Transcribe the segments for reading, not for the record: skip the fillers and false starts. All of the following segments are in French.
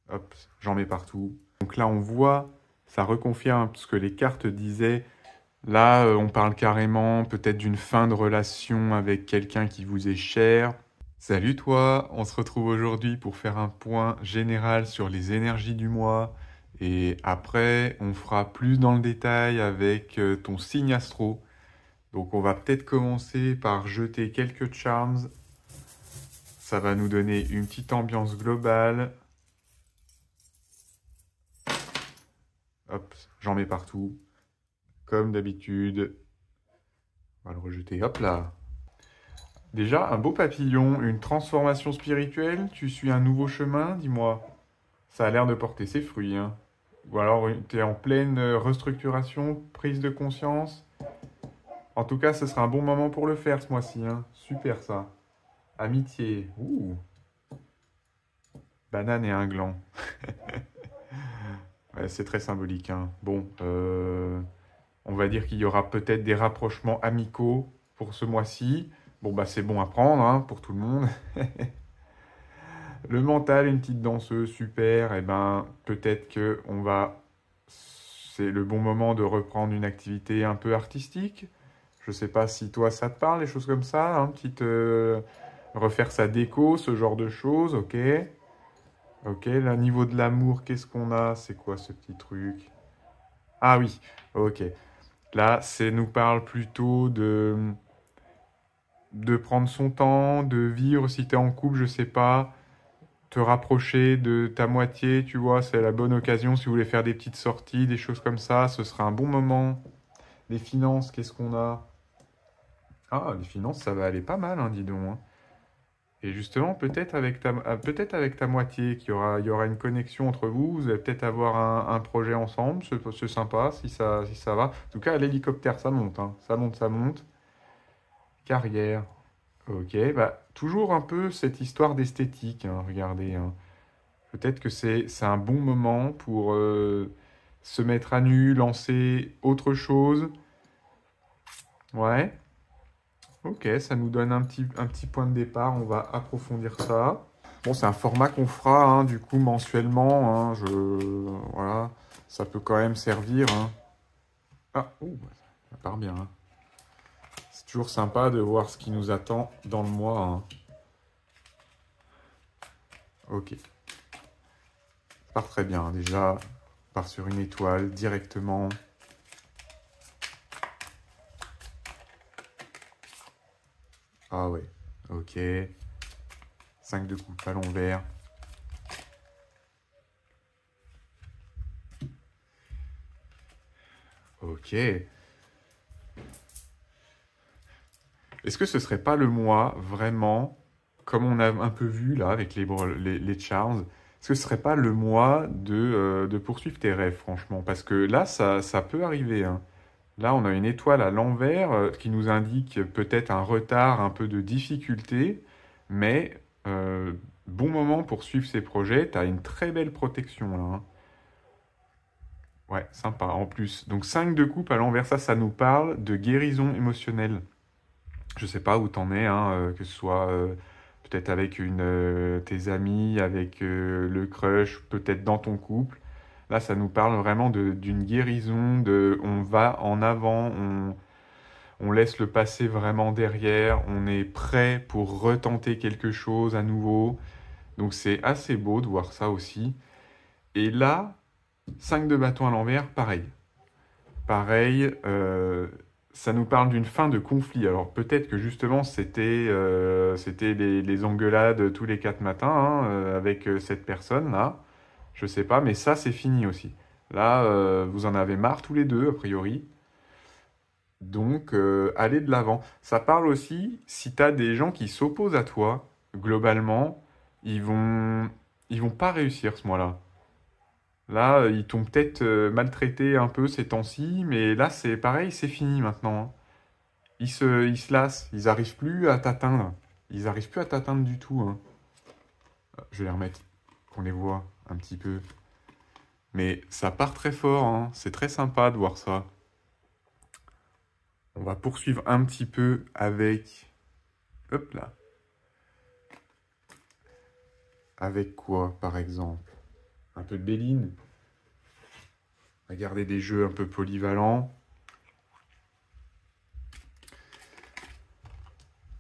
Hop, j'en mets partout. Donc là, on voit, ça reconfirme ce que les cartes disaient. Là, on parle carrément peut-être d'une fin de relation avec quelqu'un qui vous est cher. Salut toi, on se retrouve aujourd'hui pour faire un point général sur les énergies du mois. Et après, on fera plus dans le détail avec ton signe astro. Donc on va peut-être commencer par jeter quelques charms. Ça va nous donner une petite ambiance globale. Hop, j'en mets partout. Comme d'habitude. On va le rejeter. Hop là. Déjà, un beau papillon, une transformation spirituelle. Tu suis un nouveau chemin, dis-moi. Ça a l'air de porter ses fruits, hein. Ou alors, tu es en pleine restructuration, prise de conscience. En tout cas, ce sera un bon moment pour le faire ce mois-ci, hein. Super ça. Amitié. Ouh. Banane et un gland. Ouais, c'est très symbolique, hein. Bon, on va dire qu'il y aura peut-être des rapprochements amicaux pour ce mois-ci. Bon, bah c'est bon à prendre, hein, pour tout le monde. Le mental, une petite danseuse, super. Et ben, peut-être que on va... C'est le bon moment de reprendre une activité un peu artistique. Je sais pas si toi ça te parle, les choses comme ça, hein, petite refaire sa déco, ce genre de choses, ok. Ok, là, niveau de l'amour, qu'est-ce qu'on a? C'est quoi ce petit truc? Ah oui, ok. Là, c'est nous parle plutôt de prendre son temps, de vivre si t'es en couple, je sais pas, te rapprocher de ta moitié, tu vois, c'est la bonne occasion si vous voulez faire des petites sorties, des choses comme ça, ce sera un bon moment. Les finances, qu'est-ce qu'on a? Ah, les finances, ça va aller pas mal, hein, dis donc, hein. Et justement, peut-être avec ta moitié, il y aura une connexion entre vous, vous allez peut-être avoir un projet ensemble, c'est sympa si ça va. En tout cas, l'hélicoptère, ça monte, hein. Ça monte, ça monte. Carrière, ok, bah, toujours un peu cette histoire d'esthétique, hein, regardez, hein. Peut-être que c'est un bon moment pour se mettre à nu, lancer autre chose. Ouais, ok, ça nous donne un petit point de départ, on va approfondir ça. Bon, c'est un format qu'on fera, hein, du coup, mensuellement, hein, voilà, ça peut quand même servir, hein. Ah, ouh, ça part bien, hein. C'est toujours sympa de voir ce qui nous attend dans le mois, hein. Ok, ça part très bien, déjà, on part sur une étoile directement. Ah ouais, ok. 5 de coupe à l'envers. Ok. Est-ce que ce serait pas le mois, vraiment, comme on a un peu vu là avec les charms, est-ce que ce serait pas le mois de poursuivre tes rêves, franchement? Parce que là, ça peut arriver, hein. Là, on a une étoile à l'envers qui nous indique peut-être un retard, un peu de difficulté, mais bon moment pour suivre ses projets. Tu as une très belle protection là, hein. Ouais, sympa en plus. Donc 5 de coupe à l'envers, ça nous parle de guérison émotionnelle. Je sais pas où t'en es, hein, que ce soit peut-être avec tes amis, avec le crush, peut-être dans ton couple. Là, ça nous parle vraiment d'une guérison, on va en avant, on laisse le passé vraiment derrière, on est prêt pour retenter quelque chose à nouveau. Donc c'est assez beau de voir ça aussi. Et là, 5 de bâton à l'envers, pareil. Pareil, ça nous parle d'une fin de conflit. Alors peut-être que justement c'était les engueulades tous les 4 matins, hein, avec cette personne-là. Je sais pas, mais ça c'est fini aussi. Là, vous en avez marre tous les deux, a priori. Donc, allez de l'avant. Ça parle aussi, si tu as des gens qui s'opposent à toi, globalement, ils vont, ils vont pas réussir ce mois-là. Là, ils t'ont peut-être maltraité un peu ces temps-ci, mais là, c'est pareil, c'est fini maintenant, hein. Ils se lassent, ils n'arrivent plus à t'atteindre. Ils n'arrivent plus à t'atteindre du tout, hein. Je vais les remettre, qu'on les voit un petit peu. Mais ça part très fort, hein. C'est très sympa de voir ça. On va poursuivre un petit peu avec... Hop là. Avec quoi, par exemple? un peu de Béline. On va garder des jeux un peu polyvalents.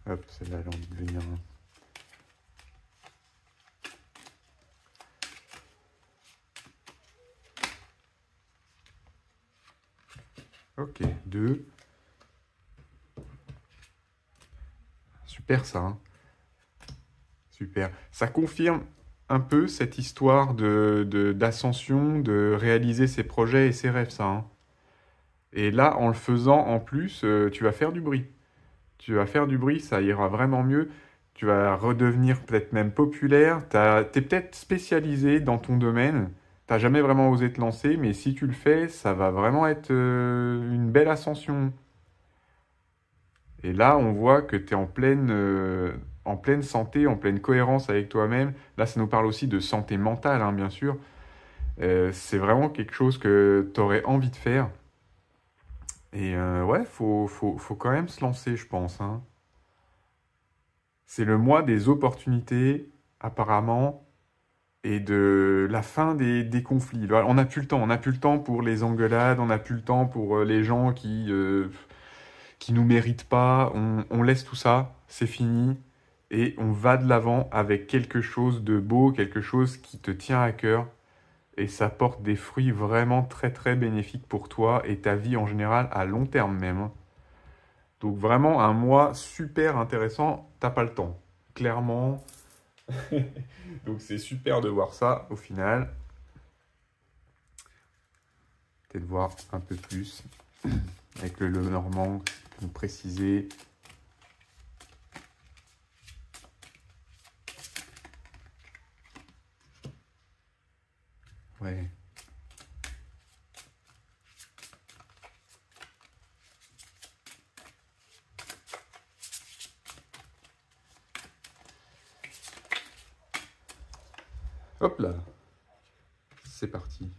Hop, celle-là, elle a envie de venir. Ok, 2. Super ça, hein. Super. Ça confirme un peu cette histoire d'ascension, de réaliser ses projets et ses rêves, ça, hein. Et là, en le faisant, en plus, tu vas faire du bruit. Tu vas faire du bruit, ça ira vraiment mieux. Tu vas redevenir peut-être même populaire. T'es peut-être spécialisé dans ton domaine. T'as jamais vraiment osé te lancer, mais si tu le fais, ça va vraiment être une belle ascension. Et là, on voit que tu es en pleine santé, en pleine cohérence avec toi-même. Là, ça nous parle aussi de santé mentale, hein, bien sûr. C'est vraiment quelque chose que tu aurais envie de faire. Et ouais, faut quand même se lancer, je pense, hein. C'est le mois des opportunités, apparemment, et de la fin des conflits. Là, on n'a plus le temps. On n'a plus le temps pour les engueulades, on n'a plus le temps pour les gens qui nous méritent pas. On laisse tout ça, c'est fini. Et on va de l'avant avec quelque chose de beau, quelque chose qui te tient à cœur. Et ça porte des fruits vraiment très très bénéfiques pour toi et ta vie en général à long terme même, hein. Donc vraiment un mois super intéressant, t'as pas le temps, clairement. Donc c'est super de voir ça au final. Peut-être voir un peu plus avec le Normand, nous préciser. Ouais. Hop là, c'est parti.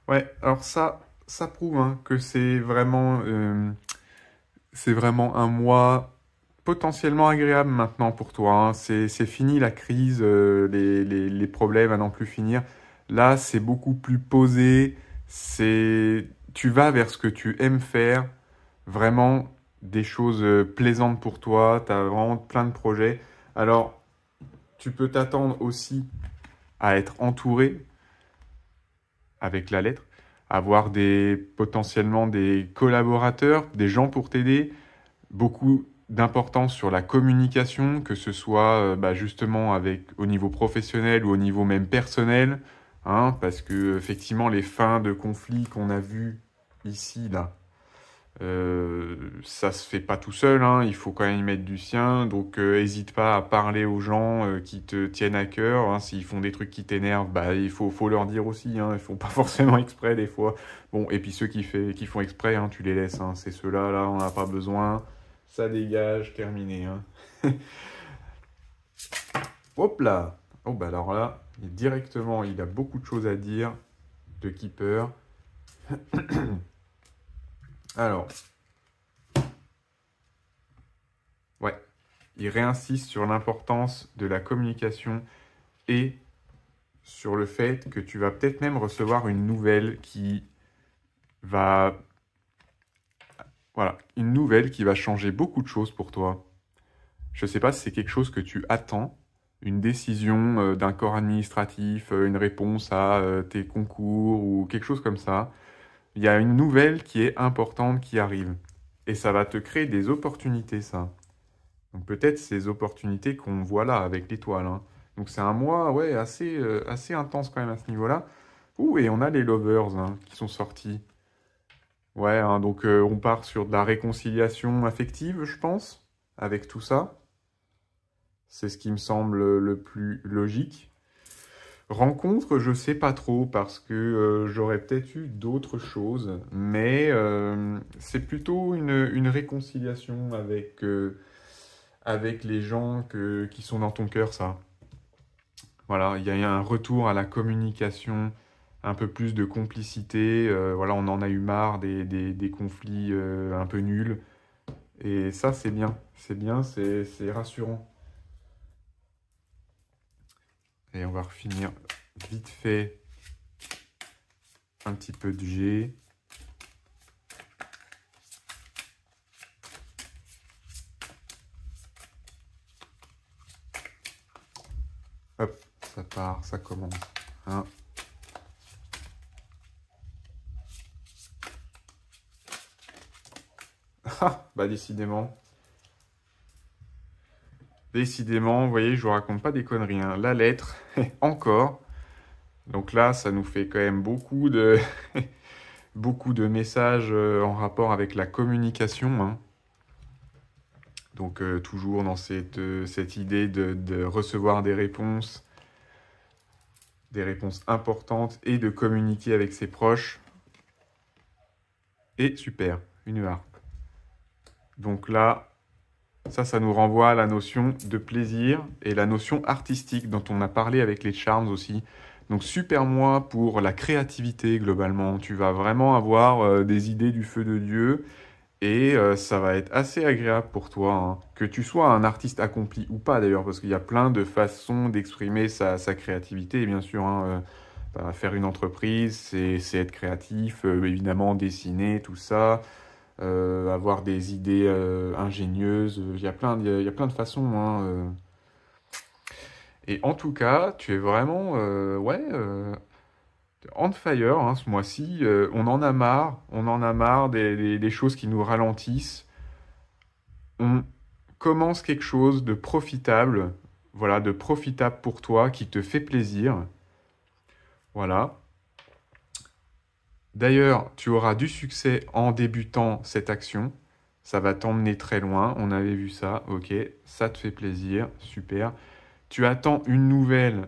Ouais, alors ça prouve hein, que c'est vraiment un mois potentiellement agréable maintenant pour toi, hein. C'est fini la crise, les problèmes à n'en plus finir. Là, c'est beaucoup plus posé. Tu vas vers ce que tu aimes faire. Vraiment des choses plaisantes pour toi. Tu as vraiment plein de projets. Alors, tu peux t'attendre aussi à être entouré avec la lettre, avoir potentiellement des collaborateurs, des gens pour t'aider, beaucoup d'importance sur la communication, que ce soit justement au niveau professionnel ou au niveau même personnel, hein, parce que effectivement les fins de conflits qu'on a vues ici, là, ça se fait pas tout seul, hein, il faut quand même y mettre du sien, donc hésite pas à parler aux gens qui te tiennent à cœur, hein, s'ils font des trucs qui t'énervent, il faut leur dire aussi, hein, ils font pas forcément exprès des fois. Bon, et puis ceux qui font exprès, hein, tu les laisses, hein, c'est ceux-là, là, on n'a pas besoin, ça dégage, terminé, hein. Hop là! Oh bah alors là, directement, il a beaucoup de choses à dire de Keeper. Alors, ouais, il réinsiste sur l'importance de la communication et sur le fait que tu vas peut-être même recevoir une nouvelle va, voilà, une nouvelle qui va changer beaucoup de choses pour toi. Je ne sais pas si c'est quelque chose que tu attends, une décision d'un corps administratif, une réponse à tes concours ou quelque chose comme ça. Il y a une nouvelle qui est importante qui arrive. Et ça va te créer des opportunités, ça. Donc peut-être ces opportunités qu'on voit là avec l'étoile, hein. Donc c'est un mois ouais, assez intense quand même à ce niveau-là. Ouh, et on a les Lovers hein, qui sont sortis. Ouais, hein, donc on part sur de la réconciliation affective, je pense, avec tout ça. C'est ce qui me semble le plus logique. Rencontre, je sais pas trop parce que j'aurais peut-être eu d'autres choses, mais c'est plutôt une réconciliation avec les gens qui sont dans ton cœur, ça. Voilà, il y a un retour à la communication, un peu plus de complicité. Voilà, on en a eu marre des conflits un peu nuls. Et ça, c'est bien. C'est bien, c'est rassurant. Et on va refinir vite fait un petit peu de G. Hop, ça part, ça commence. Hein. Ah, bah décidément. Décidément, vous voyez, je vous raconte pas des conneries, hein. La lettre, encore. Donc là, ça nous fait quand même beaucoup de, beaucoup de messages en rapport avec la communication, hein. Donc toujours dans cette idée de recevoir des réponses importantes et de communiquer avec ses proches. Et super, une harpe. Donc là, ça nous renvoie à la notion de plaisir et la notion artistique dont on a parlé avec les charms aussi. Donc super moi pour la créativité globalement. Tu vas vraiment avoir des idées du feu de Dieu et ça va être assez agréable pour toi, hein. Que tu sois un artiste accompli ou pas d'ailleurs, parce qu'il y a plein de façons d'exprimer sa créativité. Et bien sûr, hein, bah, faire une entreprise, c'est être créatif, évidemment dessiner, tout ça. Avoir des idées ingénieuses. Il y a plein de façons, hein. Et en tout cas, tu es vraiment ouais, on fire hein, ce mois-ci. On en a marre des choses qui nous ralentissent. On commence quelque chose de profitable, voilà, de profitable pour toi, qui te fait plaisir. Voilà. D'ailleurs, tu auras du succès en débutant cette action. Ça va t'emmener très loin. On avait vu ça. Ok, ça te fait plaisir. Super. Tu attends une nouvelle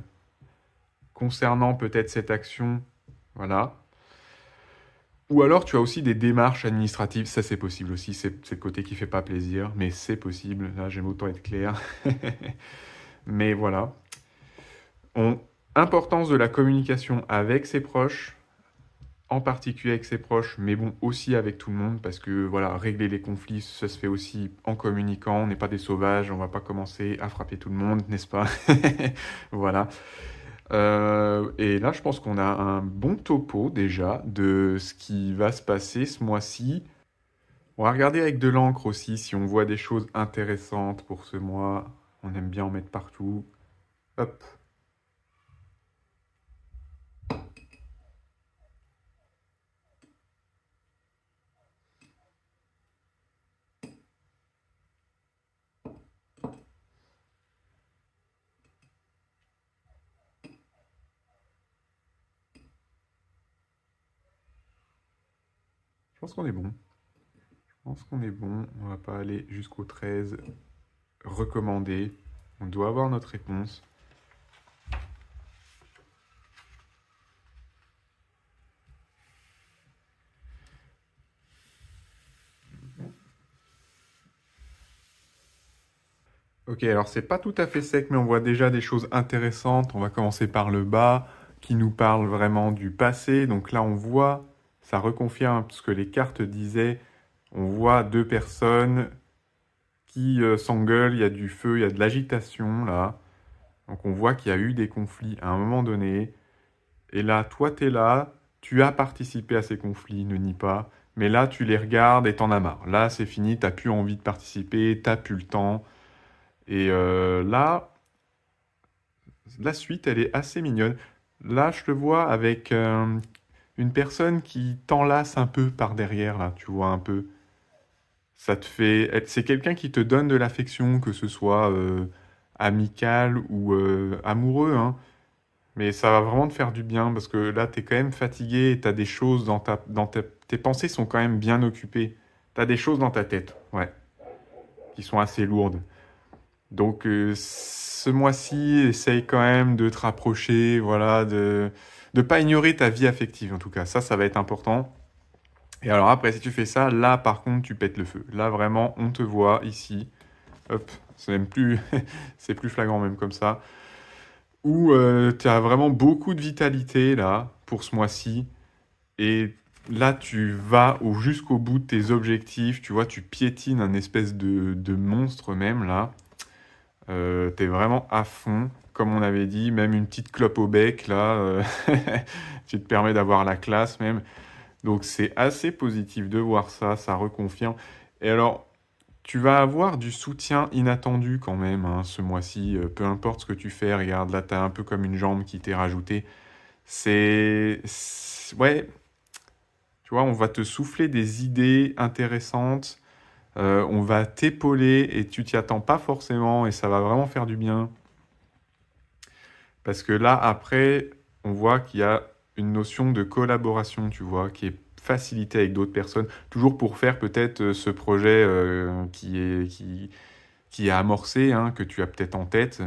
concernant peut-être cette action. Voilà. Ou alors tu as aussi des démarches administratives. Ça, c'est possible aussi. C'est le côté qui fait pas plaisir, mais c'est possible. Là, j'aime autant être clair. Mais voilà. Importance de la communication avec ses proches, en particulier avec ses proches, mais bon, aussi avec tout le monde, parce que voilà, régler les conflits, ça se fait aussi en communiquant, on n'est pas des sauvages, on va pas commencer à frapper tout le monde, n'est-ce pas? Voilà. Et là, je pense qu'on a un bon topo déjà de ce qui va se passer ce mois-ci. On va regarder avec de l'encre aussi si on voit des choses intéressantes pour ce mois. On aime bien en mettre partout. Hop. Je pense qu'on est bon. Je pense qu'on est bon. On va pas aller jusqu'au 13. Recommandé. On doit avoir notre réponse. Ok, alors c'est pas tout à fait sec, mais on voit déjà des choses intéressantes. On va commencer par le bas, qui nous parle vraiment du passé. Donc là, on voit, ça reconfirme ce que les cartes disaient. On voit deux personnes qui s'engueulent, il y a du feu, il y a de l'agitation là. Donc on voit qu'il y a eu des conflits à un moment donné. Et là, toi, t'es là, tu as participé à ces conflits, ne nie pas. Mais là, tu les regardes et t'en as marre. Là, c'est fini, t'as plus envie de participer, t'as plus le temps. Et là, la suite, elle est assez mignonne. Là, je te vois avec une personne qui t'enlace un peu par derrière, là, tu vois un peu. Ça te fait... C'est quelqu'un qui te donne de l'affection, que ce soit amical ou amoureux, hein. Mais ça va vraiment te faire du bien parce que là, t'es quand même fatigué et t'as des choses tes pensées sont quand même bien occupées. T'as des choses dans ta tête, ouais, qui sont assez lourdes. Donc, ce mois-ci, essaye quand même de te rapprocher, voilà, de pas ignorer ta vie affective, en tout cas. Ça va être important. Et alors après, si tu fais ça, là, par contre, tu pètes le feu. Là, vraiment, on te voit ici. Hop, c'est même plus, c'est plus flagrant même comme ça. Où tu as vraiment beaucoup de vitalité, là, pour ce mois-ci. Et là, tu vas jusqu'au bout de tes objectifs, tu vois, tu piétines un espèce de monstre même, là. T'es vraiment à fond, comme on avait dit, même une petite clope au bec, là, tu te permets d'avoir la classe même. Donc c'est assez positif de voir ça, ça reconfirme. Et alors, tu vas avoir du soutien inattendu quand même, hein, ce mois-ci, peu importe ce que tu fais, regarde, là, t'as un peu comme une jambe qui t'est rajoutée. Ouais, tu vois, on va te souffler des idées intéressantes, on va t'épauler et tu t'y attends pas forcément et ça va vraiment faire du bien. Parce que là, après, on voit qu'il y a une notion de collaboration, tu vois, qui est facilitée avec d'autres personnes, toujours pour faire peut-être ce projet qui est amorcé, hein, que tu as peut-être en tête.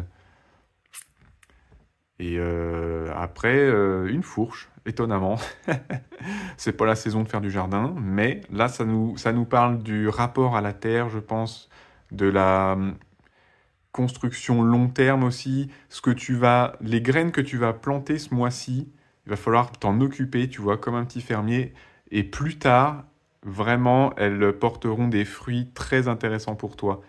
Et après, une fourche, étonnamment. C'est pas la saison de faire du jardin, mais là, ça nous parle du rapport à la terre, je pense, de la construction long terme aussi, les graines que tu vas planter ce mois-ci, il va falloir t'en occuper, tu vois, comme un petit fermier, et plus tard, vraiment, elles porteront des fruits très intéressants pour toi.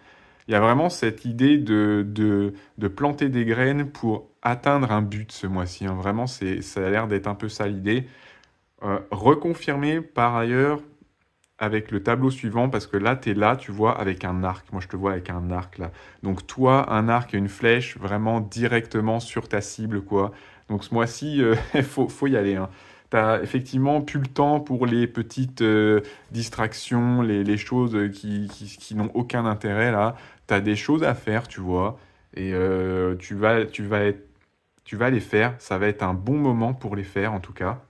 Il y a vraiment cette idée de planter des graines pour atteindre un but ce mois-ci, hein. Vraiment, ça a l'air d'être un peu ça l'idée. Reconfirmé par ailleurs avec le tableau suivant, parce que là, tu es là, tu vois, avec un arc. Moi, je te vois avec un arc, là. Donc, toi, un arc et une flèche, vraiment directement sur ta cible, quoi. Donc, ce mois-ci, il faut y aller, hein. T'as effectivement plus le temps pour les petites distractions, les choses qui n'ont aucun intérêt, là. T'as des choses à faire, tu vois, et tu vas les faire. Ça va être un bon moment pour les faire, en tout cas.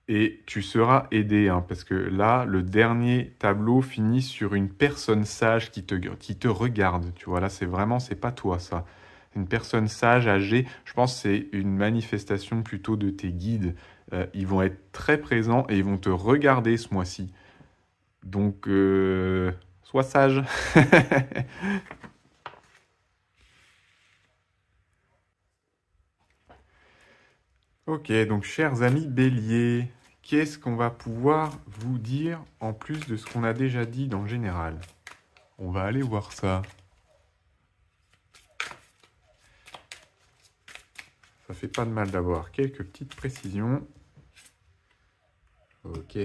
Et tu seras aidé, hein, parce que là, le dernier tableau finit sur une personne sage qui te regarde. Tu vois, là, c'est pas toi, ça. Une personne sage, âgée, je pense que c'est une manifestation plutôt de tes guides. Ils vont être très présents et ils vont te regarder ce mois-ci. Donc, sois sage. Ok, donc chers amis béliers, qu'est-ce qu'on va pouvoir vous dire en plus de ce qu'on a déjà dit dans le général? On va aller voir ça. Ça fait pas de mal d'avoir quelques petites précisions. Ok.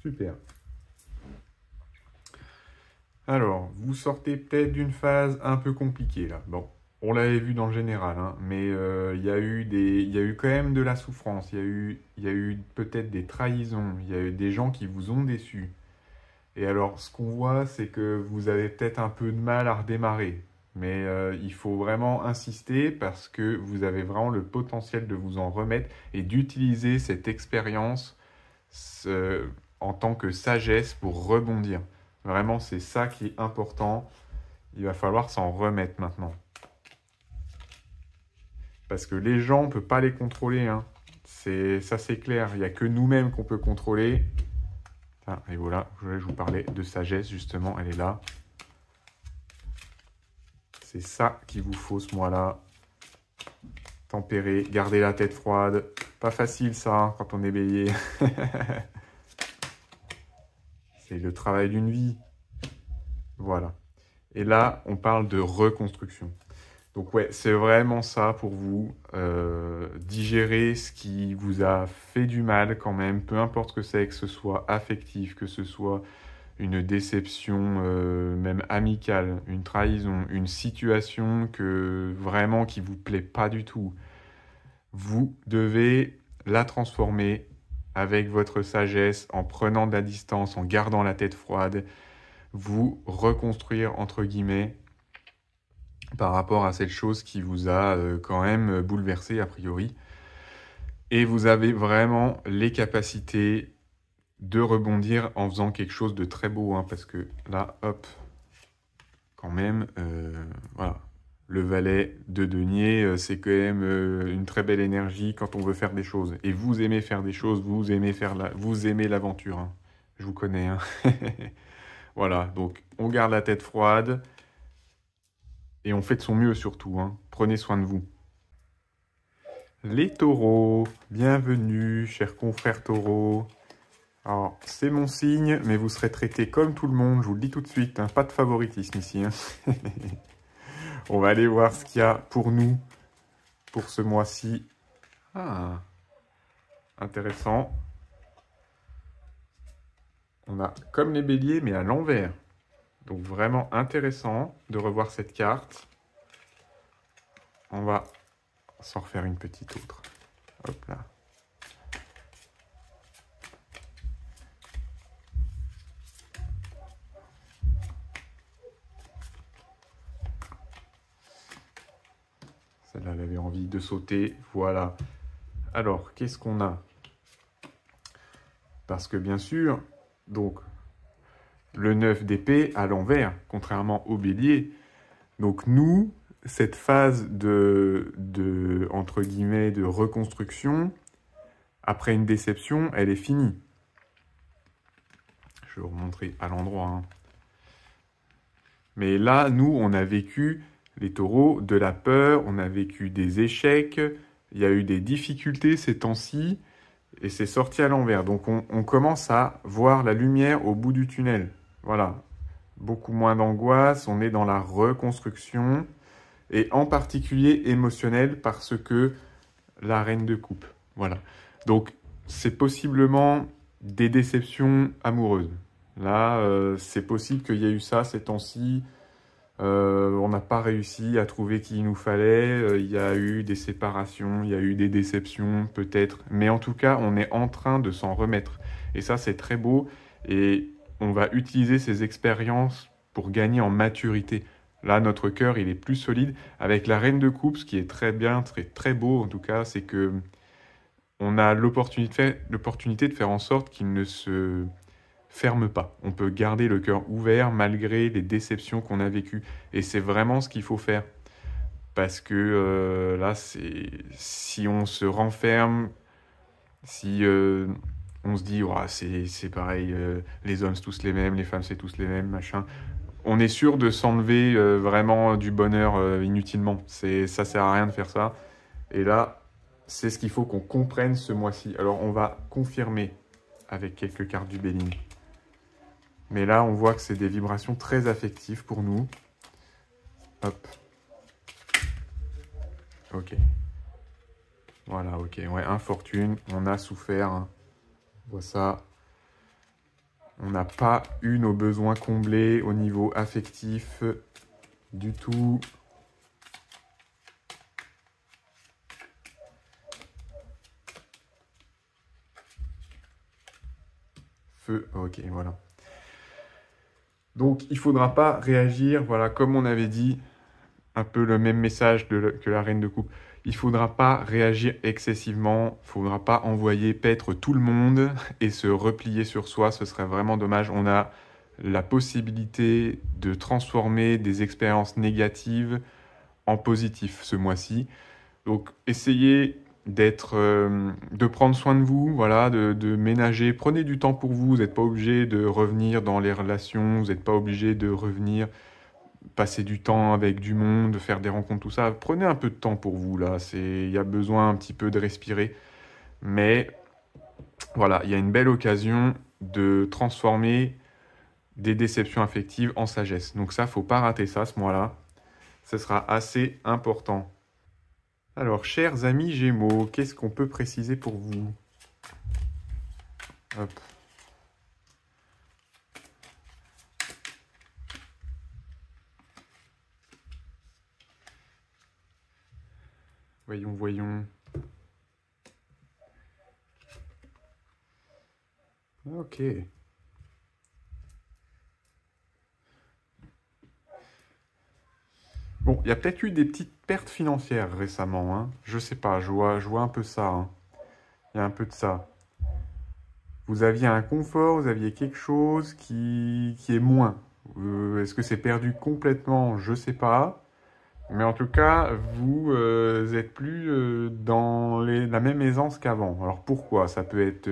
Super. Alors, vous sortez peut-être d'une phase un peu compliquée là. Bon, on l'avait vu dans le général, hein, mais il y a eu quand même de la souffrance. Il y a eu peut-être des trahisons. Il y a eu des gens qui vous ont déçus. Et alors, ce qu'on voit, c'est que vous avez peut-être un peu de mal à redémarrer. Mais il faut vraiment insister parce que vous avez vraiment le potentiel de vous en remettre et d'utiliser cette expérience ce- en tant que sagesse pour rebondir. Vraiment, c'est ça qui est important. Il va falloir s'en remettre maintenant. Parce que les gens, on ne peut pas les contrôler, hein. Ça, c'est clair. Il n'y a que nous-mêmes qu'on peut contrôler. Ah, et voilà, je voulais vous parler de sagesse, justement. Elle est là. C'est ça qu'il vous faut ce mois-là. Tempérer, garder la tête froide. Pas facile, ça, hein, quand on est bélier. C'est le travail d'une vie. Voilà. Et là, on parle de reconstruction. Donc ouais, c'est vraiment ça pour vous. Digérer ce qui vous a fait du mal quand même, peu importe ce que c'est, que ce soit affectif, que ce soit une déception même amicale, une trahison, une situation que vraiment qui vous plaît pas du tout. Vous devez la transformer avec votre sagesse, en prenant de la distance, en gardant la tête froide, vous reconstruire entre guillemets par rapport à cette chose qui vous a quand même bouleversé a priori. Et vous avez vraiment les capacités de rebondir en faisant quelque chose de très beau, hein, parce que là, hop, quand même, voilà. le valet de denier, c'est quand même une très belle énergie quand on veut faire des choses. Et vous aimez faire des choses, vous aimez l'aventure, hein. Je vous connais, hein. Voilà, donc on garde la tête froide et on fait de son mieux surtout, hein. Prenez soin de vous. Les taureaux, bienvenue, chers confrères taureaux. Alors, c'est mon signe, mais vous serez traités comme tout le monde, je vous le dis tout de suite, hein. Pas de favoritisme ici, hein. On va aller voir ce qu'il y a pour nous pour ce mois-ci. Ah, intéressant. On a comme les béliers, mais à l'envers. Donc vraiment intéressant de revoir cette carte. On va s'en refaire une petite autre. Hop là. Celle-là, elle avait envie de sauter. Voilà. Alors, qu'est-ce qu'on a? Parce que bien sûr, donc, le 9 d'épée à l'envers, contrairement au bélier. Donc nous, cette phase entre guillemets, de reconstruction, après une déception, elle est finie. Je vais vous remontrer à l'endroit, hein. Mais là, nous, on a vécu, les taureaux, de la peur, on a vécu des échecs, il y a eu des difficultés ces temps-ci, et c'est sorti à l'envers. Donc on commence à voir la lumière au bout du tunnel. Voilà. Beaucoup moins d'angoisse, on est dans la reconstruction, et en particulier émotionnelle, parce que la reine de coupe. Voilà. Donc c'est possiblement des déceptions amoureuses. Là, c'est possible qu'il y ait eu ça ces temps-ci. On n'a pas réussi à trouver qui il nous fallait. Il y a eu des séparations, il y a eu des déceptions peut-être. Mais en tout cas, on est en train de s'en remettre. Et ça, c'est très beau. Et on va utiliser ces expériences pour gagner en maturité. Là, notre cœur, il est plus solide. Avec la reine de coupe, ce qui est très bien, très, très beau en tout cas, c'est que on a l'opportunité de faire en sorte qu'il ne se ferme pas. On peut garder le cœur ouvert malgré les déceptions qu'on a vécues. Et c'est vraiment ce qu'il faut faire. Parce que là, si on se renferme, si on se dit, oh, c'est pareil, les hommes c'est tous les mêmes, les femmes c'est tous les mêmes, machin, on est sûr de s'enlever vraiment du bonheur inutilement. Ça sert à rien de faire ça. Et là, c'est ce qu'il faut qu'on comprenne ce mois-ci. Alors, on va confirmer avec quelques cartes du Béling. Mais là, on voit que c'est des vibrations très affectives pour nous. Hop. Ok. Voilà, ok. Ouais, infortune, on a souffert, hein. On voit ça. On n'a pas eu nos besoins comblés au niveau affectif du tout. Feu, ok, voilà. Donc, il ne faudra pas réagir, voilà, comme on avait dit, un peu le même message que la reine de coupe. Il ne faudra pas réagir excessivement, il ne faudra pas envoyer paître tout le monde et se replier sur soi, ce serait vraiment dommage. On a la possibilité de transformer des expériences négatives en positif ce mois-ci. Donc, essayez de prendre soin de vous, voilà, de ménager. Prenez du temps pour vous. Vous n'êtes pas obligé de revenir dans les relations. Vous n'êtes pas obligé de revenir passer du temps avec du monde, faire des rencontres, tout ça. Prenez un peu de temps pour vous, là. Il y a besoin un petit peu de respirer. Mais voilà, il y a une belle occasion de transformer des déceptions affectives en sagesse. Donc ça, faut pas rater ça ce mois-là. Ce sera assez important. Alors, chers amis Gémeaux, qu'est-ce qu'on peut préciser pour vous? Hop. Voyons, voyons. Ok. Bon, il y a peut-être eu des petites pertes financières récemment, hein. Je sais pas, je vois un peu ça, hein. Il y a un peu de ça. Vous aviez un confort, vous aviez quelque chose qui est moins. Est-ce que c'est perdu complètement? Je sais pas. Mais en tout cas, vous êtes plus dans la même aisance qu'avant. Alors pourquoi? Ça peut être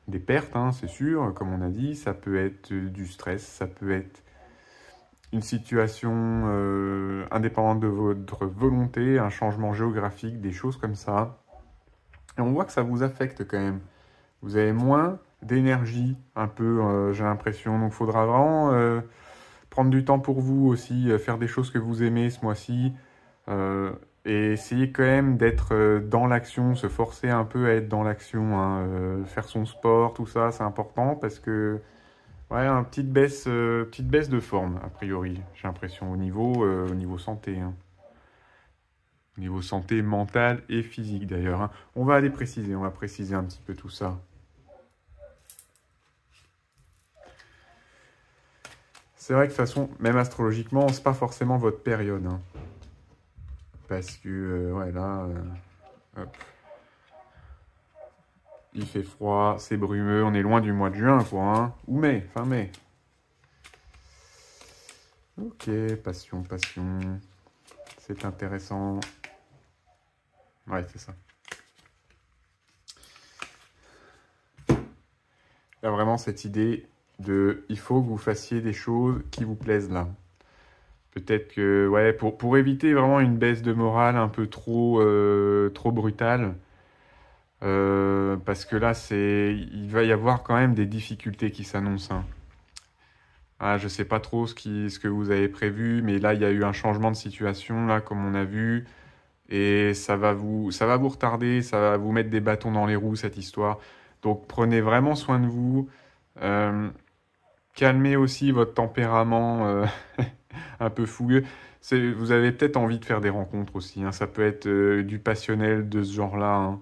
des pertes, hein, c'est sûr, comme on a dit. Ça peut être du stress. Ça peut être une situation indépendante de votre volonté, un changement géographique, des choses comme ça. Et on voit que ça vous affecte quand même. Vous avez moins d'énergie, un peu, j'ai l'impression. Donc il faudra vraiment prendre du temps pour vous aussi, faire des choses que vous aimez ce mois-ci. Euh, et essayer quand même d'être dans l'action, se forcer un peu à être dans l'action, hein, faire son sport, tout ça, c'est important parce que, ouais, une petite baisse de forme, a priori, j'ai l'impression, au niveau santé, hein. Au niveau santé mentale et physique d'ailleurs, hein. On va préciser un petit peu tout ça. C'est vrai que de toute façon, même astrologiquement, c'est pas forcément votre période, hein. Parce que, ouais, là, hop. Il fait froid, c'est brumeux, on est loin du mois de juin, quoi, hein. Ou mai, fin mai. Ok, passion, passion. C'est intéressant. Ouais, c'est ça. Il y a vraiment cette idée de il faut que vous fassiez des choses qui vous plaisent là. Peut-être que, ouais, pour éviter vraiment une baisse de morale un peu trop brutale, parce que là, il va y avoir quand même des difficultés qui s'annoncent, hein. Ah, je sais pas trop ce que vous avez prévu, mais là, il y a eu un changement de situation, là, comme on a vu, et ça va vous retarder, ça va vous mettre des bâtons dans les roues, cette histoire. Donc, prenez vraiment soin de vous. Euh, Calmez aussi votre tempérament un peu fougueux. Vous avez peut-être envie de faire des rencontres aussi, hein. Ça peut être du passionnel de ce genre-là,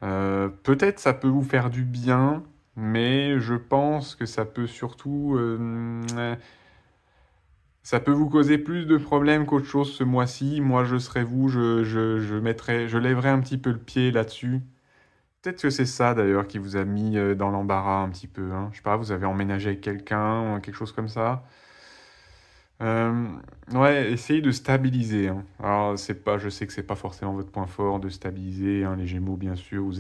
hein. Peut-être ça peut vous faire du bien, mais je pense que ça peut surtout ça peut vous causer plus de problèmes qu'autre chose ce mois-ci. Moi, je serais vous, je lèverais un petit peu le pied là-dessus. Peut-être que c'est ça d'ailleurs qui vous a mis dans l'embarras un petit peu, hein. Je sais pas, vous avez emménagé avec quelqu'un ou quelque chose comme ça. Euh, ouais, essayez de stabiliser, hein. Alors, je sais que c'est pas forcément votre point fort de stabiliser, hein, les Gémeaux, bien sûr,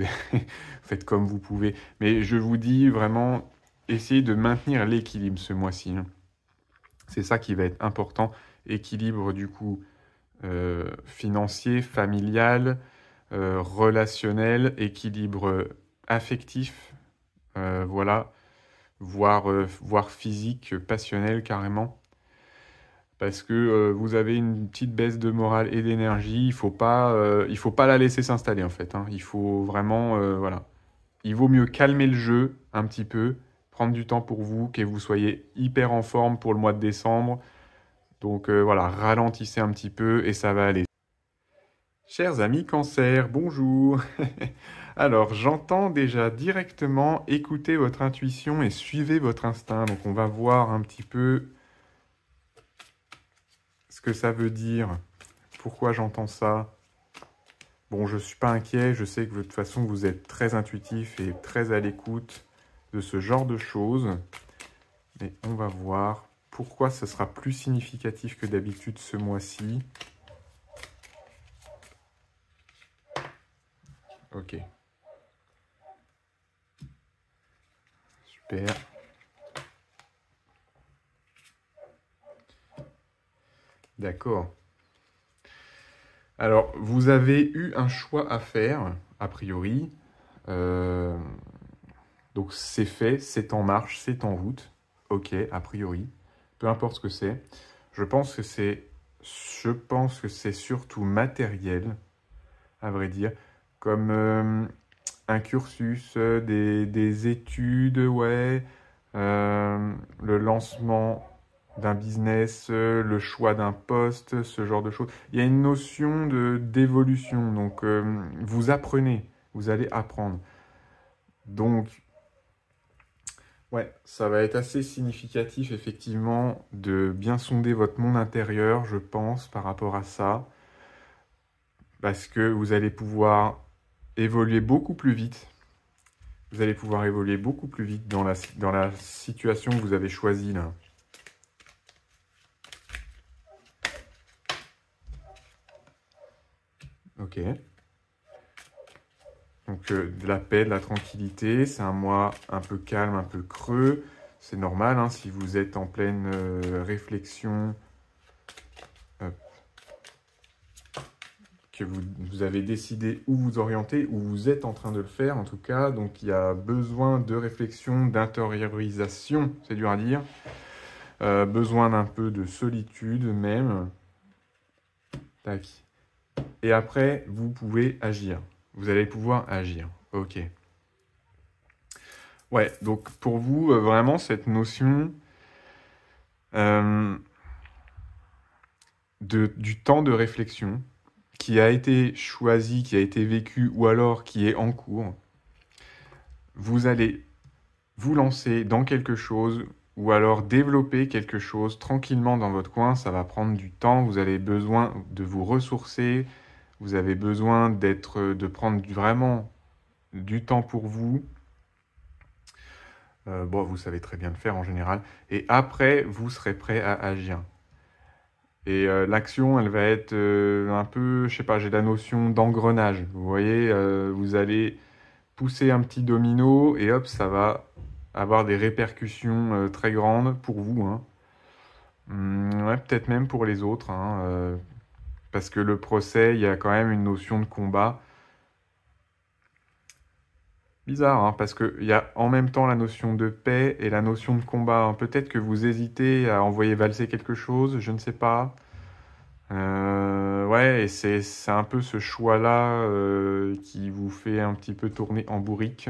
faites comme vous pouvez. Mais je vous dis vraiment, essayez de maintenir l'équilibre ce mois-ci, hein. C'est ça qui va être important. Équilibre du coup financier, familial, relationnel, équilibre affectif, voilà, voire physique, passionnel carrément. Parce que vous avez une petite baisse de morale et d'énergie, il faut pas la laisser s'installer en fait, hein. Il faut vraiment, voilà. Il vaut mieux calmer le jeu un petit peu, prendre du temps pour vous, que vous soyez hyper en forme pour le mois de décembre. Donc voilà, ralentissez un petit peu et ça va aller. Chers amis Cancer, bonjour. Alors, j'entends déjà directement écouter votre intuition et suivez votre instinct. Donc, on va voir un petit peu ce que ça veut dire. Pourquoi j'entends ça? Bon, je ne suis pas inquiet. Je sais que de toute façon, vous êtes très intuitif et très à l'écoute de ce genre de choses. Mais on va voir pourquoi ce sera plus significatif que d'habitude ce mois-ci. Ok. Super. D'accord. Alors, vous avez eu un choix à faire, a priori. Euh, donc, c'est fait, c'est en marche, c'est en route. Ok, a priori. Peu importe ce que c'est. Je pense que c'est, je pense que c'est surtout matériel, à vrai dire, comme un cursus, des études, ouais, le lancement d'un business, le choix d'un poste, ce genre de choses. Il y a une notion d'évolution, donc vous apprenez, vous allez apprendre. Donc, ouais, ça va être assez significatif, effectivement, de bien sonder votre monde intérieur, je pense, par rapport à ça, parce que vous allez pouvoir évoluer beaucoup plus vite. Vous allez pouvoir évoluer beaucoup plus vite dans la situation que vous avez choisie là. Ok. Donc de la paix, de la tranquillité, c'est un mois un peu calme, un peu creux. C'est normal, hein, si vous êtes en pleine réflexion, hop, que vous avez décidé où vous orienter, où vous êtes en train de le faire en tout cas. Donc il y a besoin de réflexion, d'intériorisation, c'est dur à dire. Besoin d'un peu de solitude même. Tac. Et après, vous pouvez agir. Vous allez pouvoir agir. Ok. Ouais, donc pour vous, vraiment, cette notion euh, du temps de réflexion qui a été choisi, qui a été vécu ou alors qui est en cours, vous allez vous lancer dans quelque chose ou alors développer quelque chose tranquillement dans votre coin. Ça va prendre du temps, vous avez besoin de vous ressourcer, vous avez besoin de prendre vraiment du temps pour vous. Bon, vous savez très bien le faire en général. Et après, vous serez prêt à agir. Et l'action, elle va être un peu, je sais pas, j'ai la notion d'engrenage. Vous voyez, vous allez pousser un petit domino et hop, ça va avoir des répercussions très grandes pour vous, hein. Ouais, peut-être même pour les autres, hein, parce que le procès, il y a quand même une notion de combat. Bizarre, hein, parce qu'il y a en même temps la notion de paix et la notion de combat, hein. Peut-être que vous hésitez à envoyer valser quelque chose, je ne sais pas. Ouais, et c'est un peu ce choix-là qui vous fait un petit peu tourner en bourrique.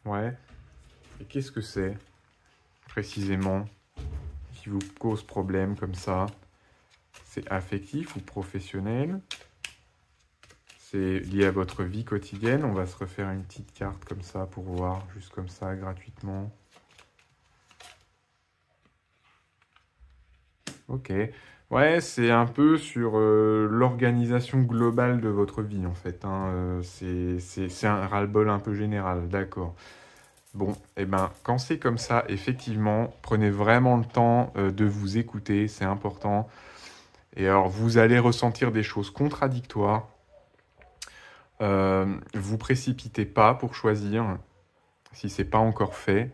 Ouais. Et qu'est-ce que c'est, précisément, qui vous cause problème comme ça? C'est affectif ou professionnel? C'est lié à votre vie quotidienne? On va se refaire une petite carte comme ça pour voir, juste comme ça, gratuitement. Ok. Ouais, c'est un peu sur l'organisation globale de votre vie, en fait, hein. C'est un ras-le-bol un peu général, d'accord. Bon, eh ben, quand c'est comme ça, effectivement, prenez vraiment le temps de vous écouter, c'est important. Et alors, vous allez ressentir des choses contradictoires. Vous précipitez pas pour choisir, si c'est pas encore fait.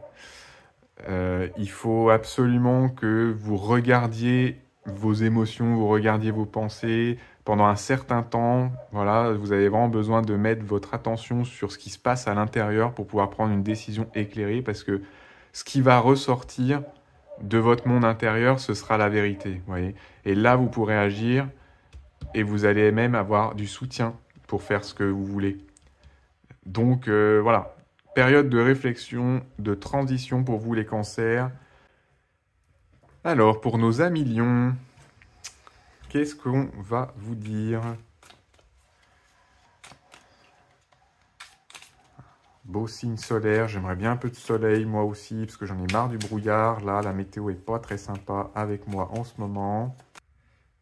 Il faut absolument que vous regardiez vos émotions, vous regardiez vos pensées pendant un certain temps. Voilà, vous avez vraiment besoin de mettre votre attention sur ce qui se passe à l'intérieur pour pouvoir prendre une décision éclairée, parce que ce qui va ressortir de votre monde intérieur, ce sera la vérité, vous voyez. Et là, vous pourrez agir et vous allez même avoir du soutien pour faire ce que vous voulez. Donc voilà, période de réflexion, de transition pour vous les cancers. Alors, pour nos amis lions, qu'est-ce qu'on va vous dire? Beau signe solaire, j'aimerais bien un peu de soleil moi aussi, parce que j'en ai marre du brouillard. Là, la météo est pas très sympa avec moi en ce moment.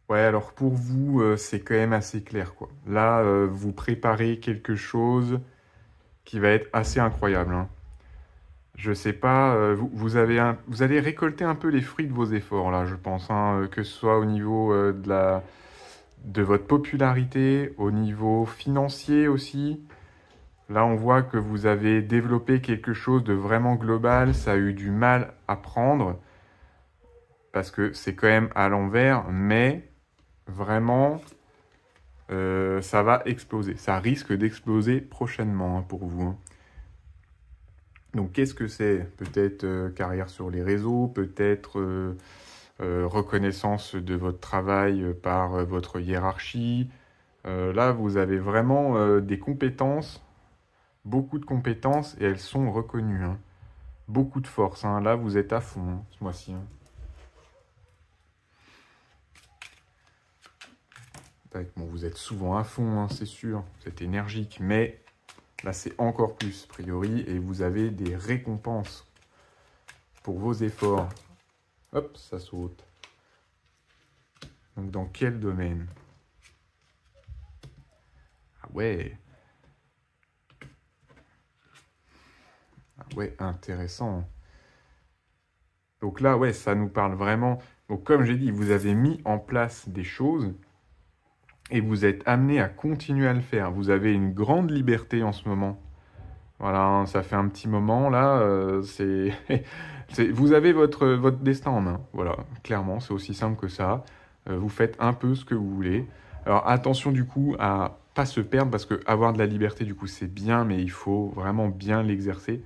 Ouais, alors pour vous, c'est quand même assez clair, quoi. Là, vous préparez quelque chose qui va être assez incroyable, hein. Je sais pas, vous allez récolter un peu les fruits de vos efforts, là, je pense, hein, que ce soit au niveau de votre popularité, au niveau financier aussi. Là, on voit que vous avez développé quelque chose de vraiment global. Ça a eu du mal à prendre parce que c'est quand même à l'envers, mais vraiment, ça va exploser. Ça risque d'exploser prochainement, hein, pour vous, hein. Donc, qu'est-ce que c'est? Peut-être carrière sur les réseaux, peut-être reconnaissance de votre travail par votre hiérarchie. Là, vous avez vraiment des compétences, beaucoup de compétences, et elles sont reconnues, hein. Beaucoup de force, hein. Là, vous êtes à fond, hein, ce mois-ci, hein. Bon, vous êtes souvent à fond, hein, c'est sûr. Vous êtes énergique, mais là, c'est encore plus, a priori, et vous avez des récompenses pour vos efforts. Hop, ça saute. Donc, dans quel domaine? Ah ouais. Ah ouais, intéressant. Donc là, ouais, ça nous parle vraiment. Donc, comme j'ai dit, vous avez mis en place des choses et vous êtes amené à continuer à le faire. Vous avez une grande liberté en ce moment. Voilà, hein, ça fait un petit moment là, vous avez votre destin en main. Voilà, clairement, c'est aussi simple que ça. Vous faites un peu ce que vous voulez. Alors attention du coup à pas se perdre parce que avoir de la liberté du coup c'est bien, mais il faut vraiment bien l'exercer.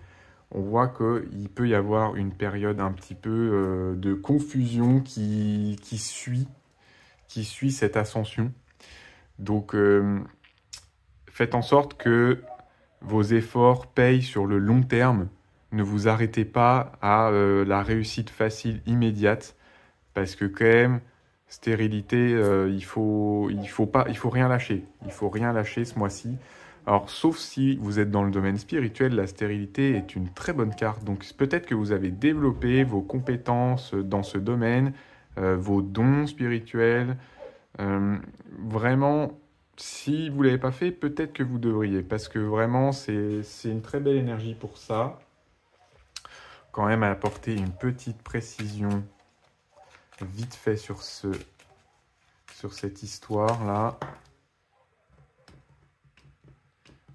On voit qu'il peut y avoir une période un petit peu de confusion qui suit cette ascension. Donc faites en sorte que vos efforts payent sur le long terme. Ne vous arrêtez pas à la réussite facile immédiate parce que quand même, stérilité, il faut rien lâcher. Il faut rien lâcher ce mois-ci. Alors, sauf si vous êtes dans le domaine spirituel, la stérilité est une très bonne carte. Donc, peut-être que vous avez développé vos compétences dans ce domaine, vos dons spirituels. Euh, Vraiment, si vous ne l'avez pas fait, peut-être que vous devriez, parce que vraiment, c'est une très belle énergie pour ça. Quand même, à apporter une petite précision vite fait sur cette histoire-là.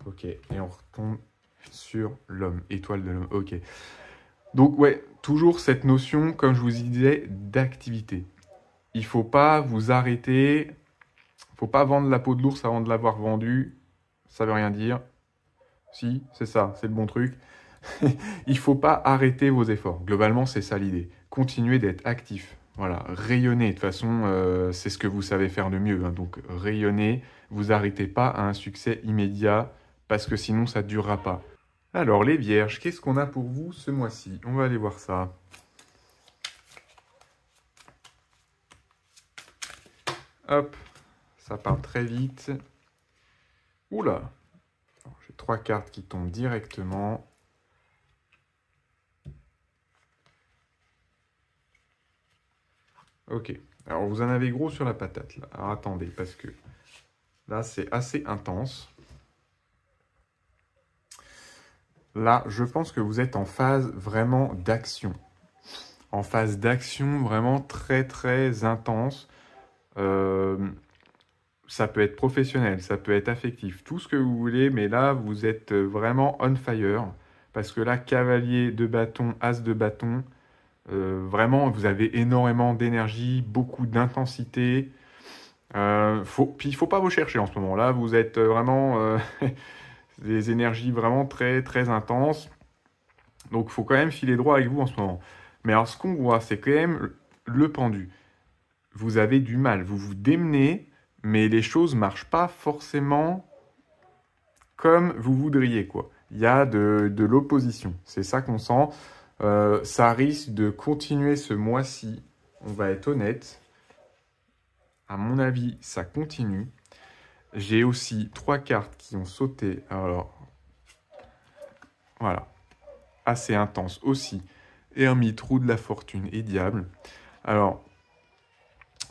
Ok, et on retombe sur l'homme, étoile de l'homme. Ok. Donc, ouais, toujours cette notion, comme je vous disais, d'activité. Il ne faut pas vous arrêter. Faut pas vendre la peau de l'ours avant de l'avoir vendue. Ça veut rien dire. Si, c'est ça, c'est le bon truc. Il faut pas arrêter vos efforts. Globalement, c'est ça l'idée. Continuez d'être actif. Voilà, rayonnez. De toute façon, c'est ce que vous savez faire de mieux, hein. Donc, rayonnez. Vous arrêtez pas à un succès immédiat parce que sinon, ça ne durera pas. Alors, les vierges, qu'est-ce qu'on a pour vous ce mois-ci? On va aller voir ça. Hop, ça part très vite. Oula, j'ai 3 cartes qui tombent directement. Ok, alors vous en avez gros sur la patate là. Alors attendez, parce que là c'est assez intense. Là, je pense que vous êtes en phase vraiment d'action. En phase d'action vraiment très très intense. Euh, Ça peut être professionnel, ça peut être affectif, tout ce que vous voulez, mais là vous êtes vraiment on fire. Parce que là, cavalier de bâton, as de bâton, vraiment vous avez énormément d'énergie, beaucoup d'intensité. Puis il ne faut pas vous chercher en ce moment. Là, vous êtes vraiment des énergies vraiment très très intenses. Donc il faut quand même filer droit avec vous en ce moment. Mais alors ce qu'on voit, c'est quand même le pendu. Vous avez du mal, vous vous démenez, mais les choses ne marchent pas forcément comme vous voudriez, quoi. Il y a de l'opposition. C'est ça qu'on sent. Ça risque de continuer ce mois-ci. On va être honnête. À mon avis, ça continue. J'ai aussi 3 cartes qui ont sauté. Alors, voilà. Assez intense aussi. Ermite, roue de la fortune et diable. Alors,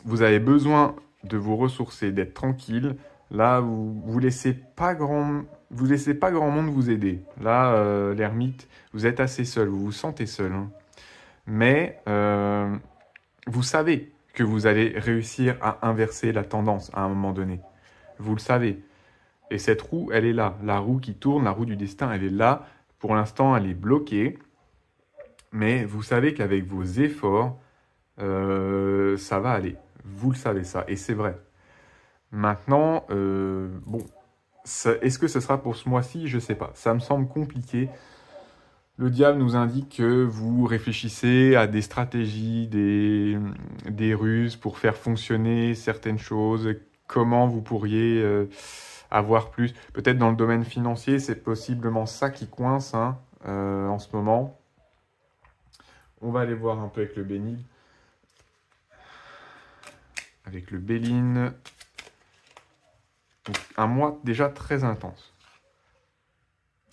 vous avez besoin de vous ressourcer, d'être tranquille. Là, vous laissez pas grand monde vous aider. Là, l'ermite, vous êtes assez seul, vous vous sentez seul, hein. Mais vous savez que vous allez réussir à inverser la tendance à un moment donné. Vous le savez. Et cette roue, elle est là. La roue qui tourne, la roue du destin, elle est là. Pour l'instant, elle est bloquée. Mais vous savez qu'avec vos efforts, ça va aller. Vous le savez ça. Et c'est vrai. Maintenant, bon, est-ce que ce sera pour ce mois-ci? Je ne sais pas. Ça me semble compliqué. Le diable nous indique que vous réfléchissez à des stratégies, des ruses pour faire fonctionner certaines choses. Comment vous pourriez avoir plus? Peut-être dans le domaine financier, c'est possiblement ça qui coince, hein, en ce moment. On va aller voir un peu avec le Bénil. Avec le Béline. Donc, un mois déjà très intense.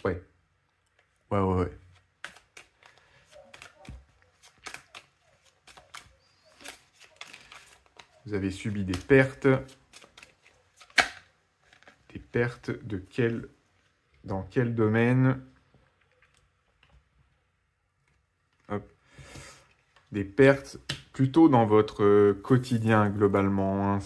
Ouais. Ouais. Vous avez subi des pertes. Des pertes dans quel domaine? Hop. Des pertes plutôt dans votre quotidien globalement, hein.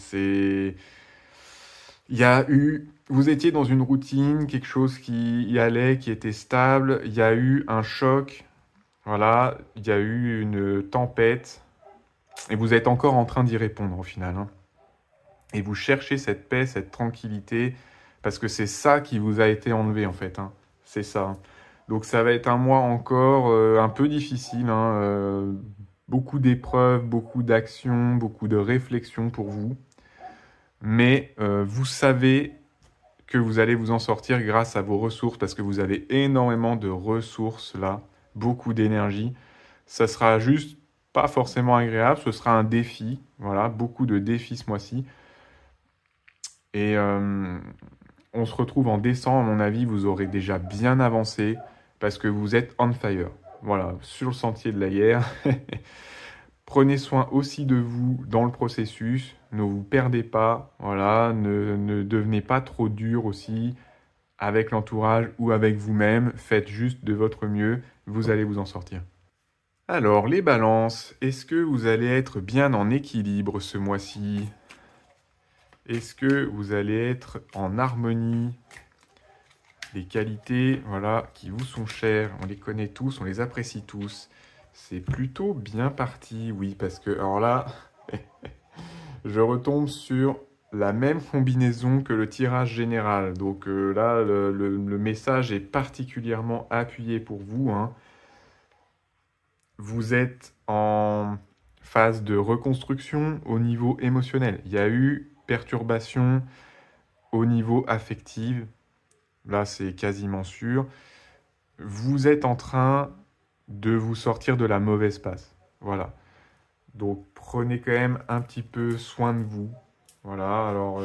Il y a eu, vous étiez dans une routine, quelque chose qui y allait, qui était stable. Il y a eu un choc, voilà. Il y a eu une tempête, et vous êtes encore en train d'y répondre au final, hein. Et vous cherchez cette paix, cette tranquillité, parce que c'est ça qui vous a été enlevé en fait, hein. C'est ça, hein. Donc ça va être un mois encore un peu difficile, hein, beaucoup d'épreuves, beaucoup d'actions, beaucoup de réflexions pour vous. Mais vous savez que vous allez vous en sortir grâce à vos ressources, parce que vous avez énormément de ressources là, beaucoup d'énergie. Ça sera juste pas forcément agréable, ce sera un défi, voilà, beaucoup de défis ce mois-ci. Et on se retrouve en décembre, à mon avis, vous aurez déjà bien avancé, parce que vous êtes on fire, voilà, sur le sentier de la guerre. Prenez soin aussi de vous dans le processus, ne vous perdez pas, voilà, ne devenez pas trop dur aussi avec l'entourage ou avec vous-même, faites juste de votre mieux, vous allez vous en sortir. Alors, les balances, est-ce que vous allez être bien en équilibre ce mois-ci? Est-ce que vous allez être en harmonie? Les qualités, voilà, qui vous sont chères, on les connaît tous, on les apprécie tous. C'est plutôt bien parti, oui, parce que, alors là, je retombe sur la même combinaison que le tirage général. Donc là, le message est particulièrement appuyé pour vous, hein. Vous êtes en phase de reconstruction au niveau émotionnel. Il y a eu perturbation au niveau affectif. Là, c'est quasiment sûr. Vous êtes en train de vous sortir de la mauvaise passe. Voilà. Donc, prenez quand même un petit peu soin de vous. Voilà, alors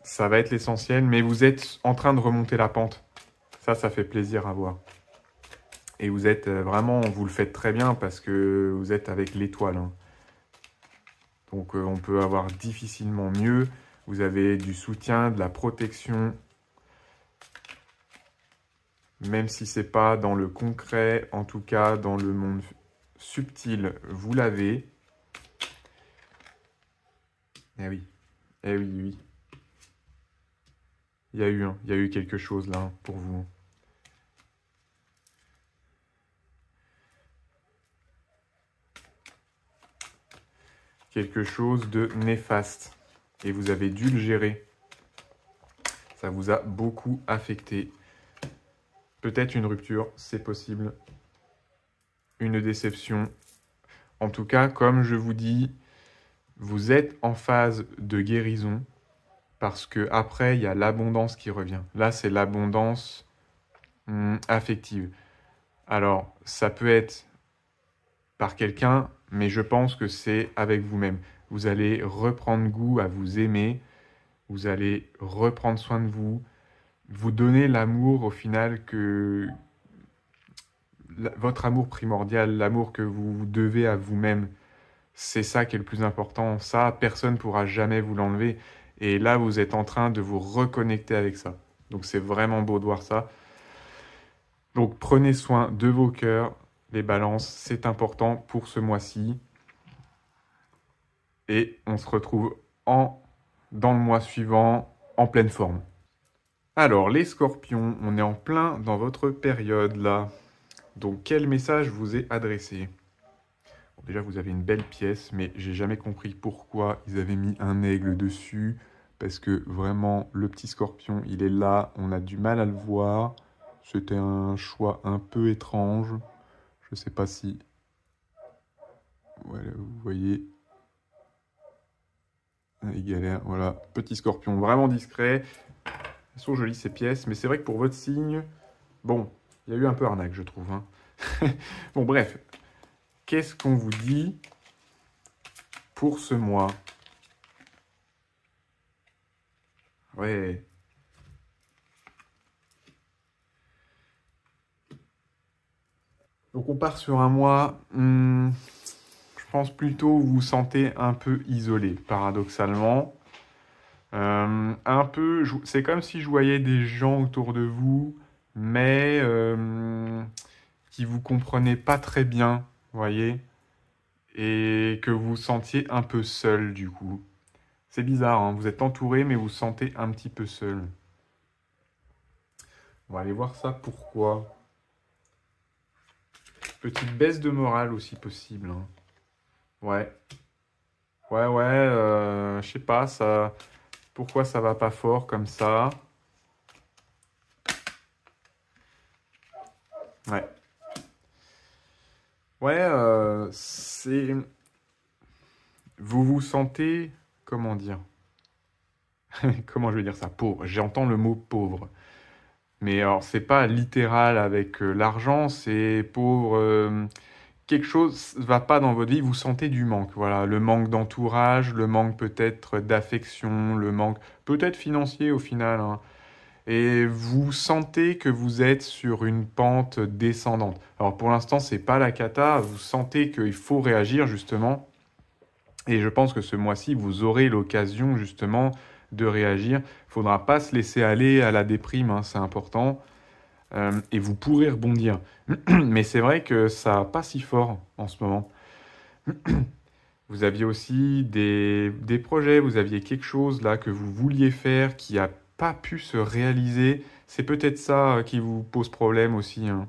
ça va être l'essentiel, mais vous êtes en train de remonter la pente. Ça fait plaisir à voir. Et vous êtes vraiment, vous le faites très bien parce que vous êtes avec l'étoile, hein. Donc on peut avoir difficilement mieux. Vous avez du soutien, de la protection. Même si c'est pas dans le concret, en tout cas dans le monde subtil, vous l'avez. Eh oui, eh oui, oui. Il y a eu quelque chose là pour vous. Quelque chose de néfaste. Et vous avez dû le gérer. Ça vous a beaucoup affecté. Peut-être une rupture, c'est possible. Une déception. En tout cas, comme je vous dis, vous êtes en phase de guérison parce que après il y a l'abondance qui revient. Là, c'est l'abondance affective. Alors, ça peut être par quelqu'un, mais je pense que c'est avec vous-même. Vous allez reprendre goût à vous aimer, vous allez reprendre soin de vous, vous donner l'amour au final que votre amour primordial, l'amour que vous devez à vous-même. C'est ça qui est le plus important. Ça, personne ne pourra jamais vous l'enlever. Et là, vous êtes en train de vous reconnecter avec ça. Donc, c'est vraiment beau de voir ça. Donc, prenez soin de vos cœurs. Les balances, c'est important pour ce mois-ci. Et on se retrouve dans le mois suivant, en pleine forme. Alors, les scorpions, on est en plein dans votre période là. Donc, quel message vous est adressé? Déjà, vous avez une belle pièce, mais j'ai jamais compris pourquoi ils avaient mis un aigle dessus. Parce que vraiment, le petit scorpion, il est là. On a du mal à le voir. C'était un choix un peu étrange. Je sais pas si... Voilà, vous voyez. Il galère. Voilà, petit scorpion, vraiment discret. Elles sont jolies ces pièces, mais c'est vrai que pour votre signe... Bon, il y a eu un peu arnaque, je trouve, hein. Bon, bref. Qu'est-ce qu'on vous dit pour ce mois? Ouais. Donc on part sur un mois, je pense plutôt où vous vous sentez un peu isolé, paradoxalement. Un peu, c'est comme si je voyais des gens autour de vous, mais qui vous comprenaient pas très bien, vous voyez, et que vous vous sentiez un peu seul du coup. C'est bizarre, hein, vous êtes entouré, mais vous vous sentez un petit peu seul. On va aller voir ça, pourquoi. Petite baisse de morale aussi possible, hein. Ouais, ouais, je sais pas, ça, pourquoi ça va pas fort comme ça? Ouais, ouais, c'est, vous vous sentez, comment dire, comment je vais dire ça, pauvre. J'entends le mot pauvre, mais alors c'est pas littéral avec l'argent, c'est pauvre. Quelque chose va pas dans votre vie, vous sentez du manque. Voilà, le manque d'entourage, le manque peut-être d'affection, le manque peut-être financier au final, hein. Et vous sentez que vous êtes sur une pente descendante. Alors pour l'instant, c'est pas la cata, vous sentez qu'il faut réagir justement. Et je pense que ce mois-ci, vous aurez l'occasion justement de réagir. Il faudra pas se laisser aller à la déprime, hein, c'est important. Et vous pourrez rebondir. Mais c'est vrai que ça pas si fort en ce moment. Vous aviez aussi des projets, vous aviez quelque chose là que vous vouliez faire qui n'a pas pu se réaliser. C'est peut-être ça qui vous pose problème aussi, hein.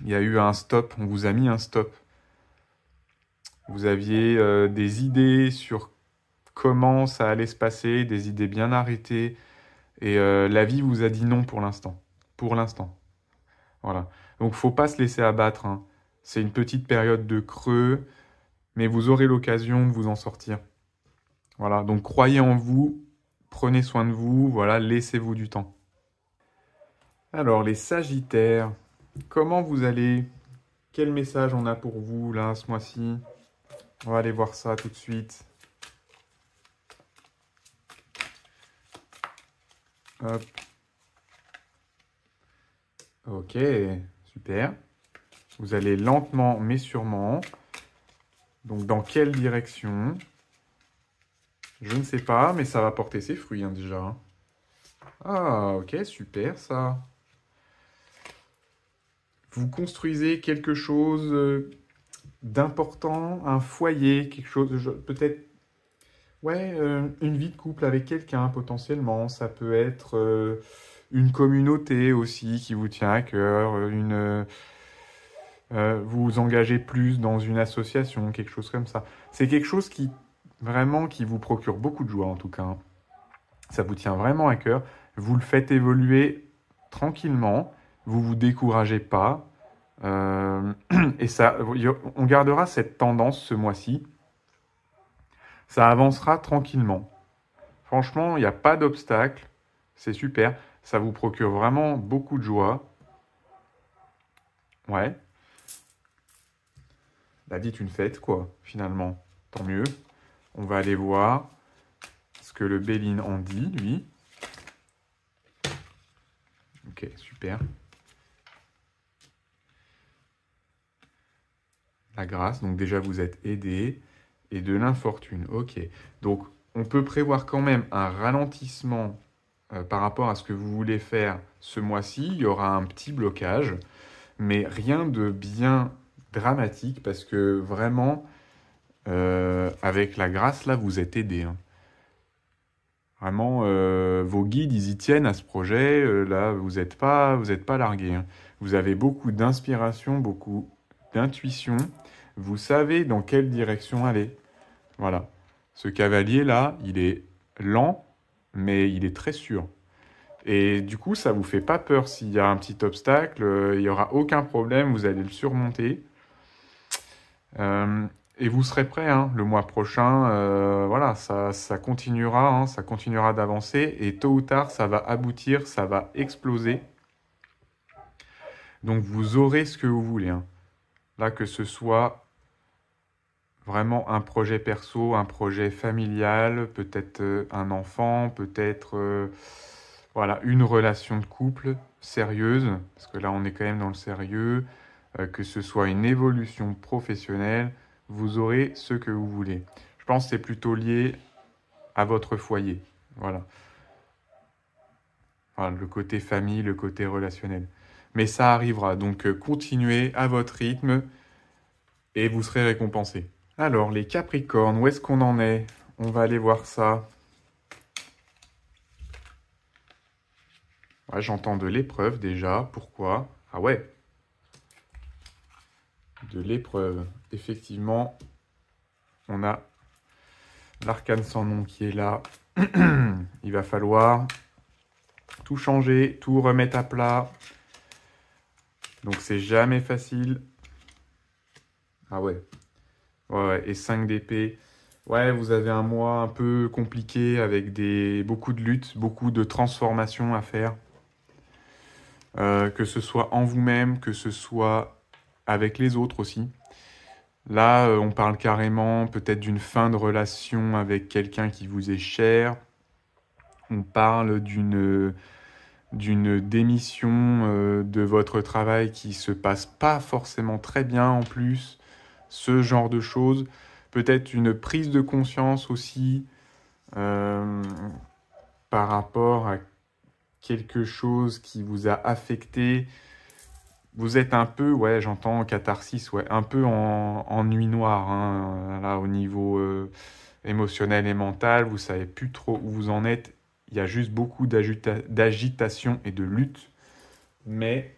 Il y a eu un stop, on vous a mis un stop. Vous aviez des idées sur comment ça allait se passer, des idées bien arrêtées. Et la vie vous a dit non pour l'instant. Pour l'instant. Voilà. Donc faut pas se laisser abattre, hein. C'est une petite période de creux, mais vous aurez l'occasion de vous en sortir. Voilà. Donc croyez en vous, prenez soin de vous, voilà, laissez-vous du temps. Alors les Sagittaires, comment vous allez? Quel message on a pour vous là ce mois-ci? On va aller voir ça tout de suite. Hop. Ok, super. Vous allez lentement mais sûrement. Donc dans quelle direction? Je ne sais pas, mais ça va porter ses fruits hein, déjà, hein. Ah, ok, super ça. Vous construisez quelque chose d'important, un foyer, quelque chose, peut-être, ouais, une vie de couple avec quelqu'un potentiellement. Ça peut être une communauté aussi qui vous tient à cœur, vous vous engagez plus dans une association, quelque chose comme ça. C'est quelque chose qui vraiment qui vous procure beaucoup de joie en tout cas, hein. Ça vous tient vraiment à cœur. Vous le faites évoluer tranquillement. Vous vous découragez pas. Euh, et ça, on gardera cette tendance ce mois-ci. Ça avancera tranquillement. Franchement, il n'y a pas d'obstacle. C'est super. Ça vous procure vraiment beaucoup de joie. Ouais. La vie est une fête, quoi, finalement. Tant mieux. On va aller voir ce que le Béline en dit, lui. Ok, super. La grâce, donc déjà vous êtes aidé. Et de l'infortune, ok. Donc on peut prévoir quand même un ralentissement par rapport à ce que vous voulez faire ce mois-ci. Il y aura un petit blocage, mais rien de bien dramatique parce que vraiment, avec la grâce, là, vous êtes aidé, hein. Vraiment, vos guides, ils y tiennent à ce projet. Là, vous êtes pas largué, hein. Vous avez beaucoup d'inspiration, beaucoup d'intuition. Vous savez dans quelle direction aller. Voilà. Ce cavalier-là, il est lent, mais il est très sûr. Et du coup, ça vous fait pas peur s'il y a un petit obstacle, il n'y aura aucun problème, vous allez le surmonter. Euh, et vous serez prêt, hein, le mois prochain. Voilà, ça continuera, hein, ça continuera d'avancer. Et tôt ou tard, ça va aboutir, ça va exploser. Donc vous aurez ce que vous voulez, hein. Là, que ce soit vraiment un projet perso, un projet familial, peut-être un enfant, peut-être voilà, une relation de couple sérieuse, parce que là on est quand même dans le sérieux, que ce soit une évolution professionnelle, vous aurez ce que vous voulez. Je pense que c'est plutôt lié à votre foyer. Voilà. Voilà, le côté famille, le côté relationnel. Mais ça arrivera, donc continuez à votre rythme et vous serez récompensé. Alors, les Capricornes, où est-ce qu'on en est? On va aller voir ça. Ouais, j'entends de l'épreuve déjà. Pourquoi? Ah ouais, de l'épreuve. Effectivement, on a l'arcane sans nom qui est là. Il va falloir tout changer, tout remettre à plat. Donc c'est jamais facile. Ah ouais. Ouais, et 5 d'épée. Ouais, vous avez un mois un peu compliqué avec beaucoup de luttes, beaucoup de transformations à faire. Que ce soit en vous-même, que ce soit avec les autres aussi. Là, on parle carrément peut-être d'une fin de relation avec quelqu'un qui vous est cher. On parle d'une démission de votre travail qui se passe pas forcément très bien en plus. Ce genre de choses. Peut-être une prise de conscience aussi euh, par rapport à quelque chose qui vous a affecté. Vous êtes un peu, ouais, j'entends catharsis, ouais, un peu en nuit noire, hein, là, au niveau émotionnel et mental. Vous savez plus trop où vous en êtes. Il y a juste beaucoup d'agitation et de lutte. Mais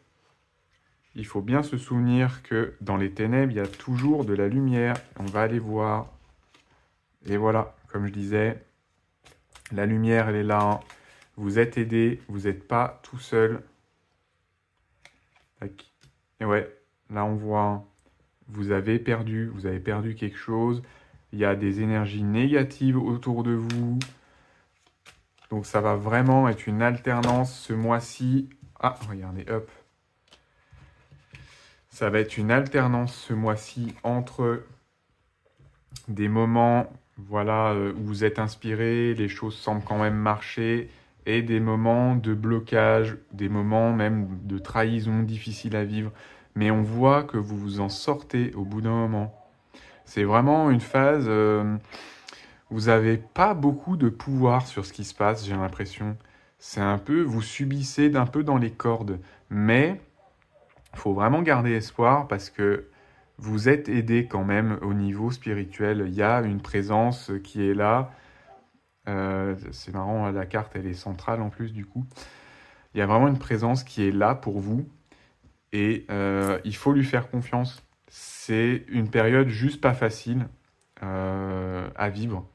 il faut bien se souvenir que dans les ténèbres, il y a toujours de la lumière. On va aller voir. Et voilà, comme je disais, la lumière, elle est là, hein. Vous êtes aidé, vous n'êtes pas tout seul. Tac. Et ouais, là on voit, hein, vous avez perdu quelque chose. Il y a des énergies négatives autour de vous. Donc ça va vraiment être une alternance ce mois-ci. Ah, regardez, hop. Ça va être une alternance ce mois-ci entre des moments, voilà, où vous êtes inspiré, les choses semblent quand même marcher, et des moments de blocage, des moments même de trahison difficiles à vivre. Mais on voit que vous vous en sortez au bout d'un moment. C'est vraiment une phase, vous n'avez pas beaucoup de pouvoir sur ce qui se passe, j'ai l'impression. C'est un peu, vous subissez d'un peu dans les cordes. Mais il faut vraiment garder espoir parce que vous êtes aidé quand même au niveau spirituel. Il y a une présence qui est là. C'est marrant, la carte, elle est centrale en plus du coup. Il y a vraiment une présence qui est là pour vous et il faut lui faire confiance. C'est une période juste pas facile à vivre,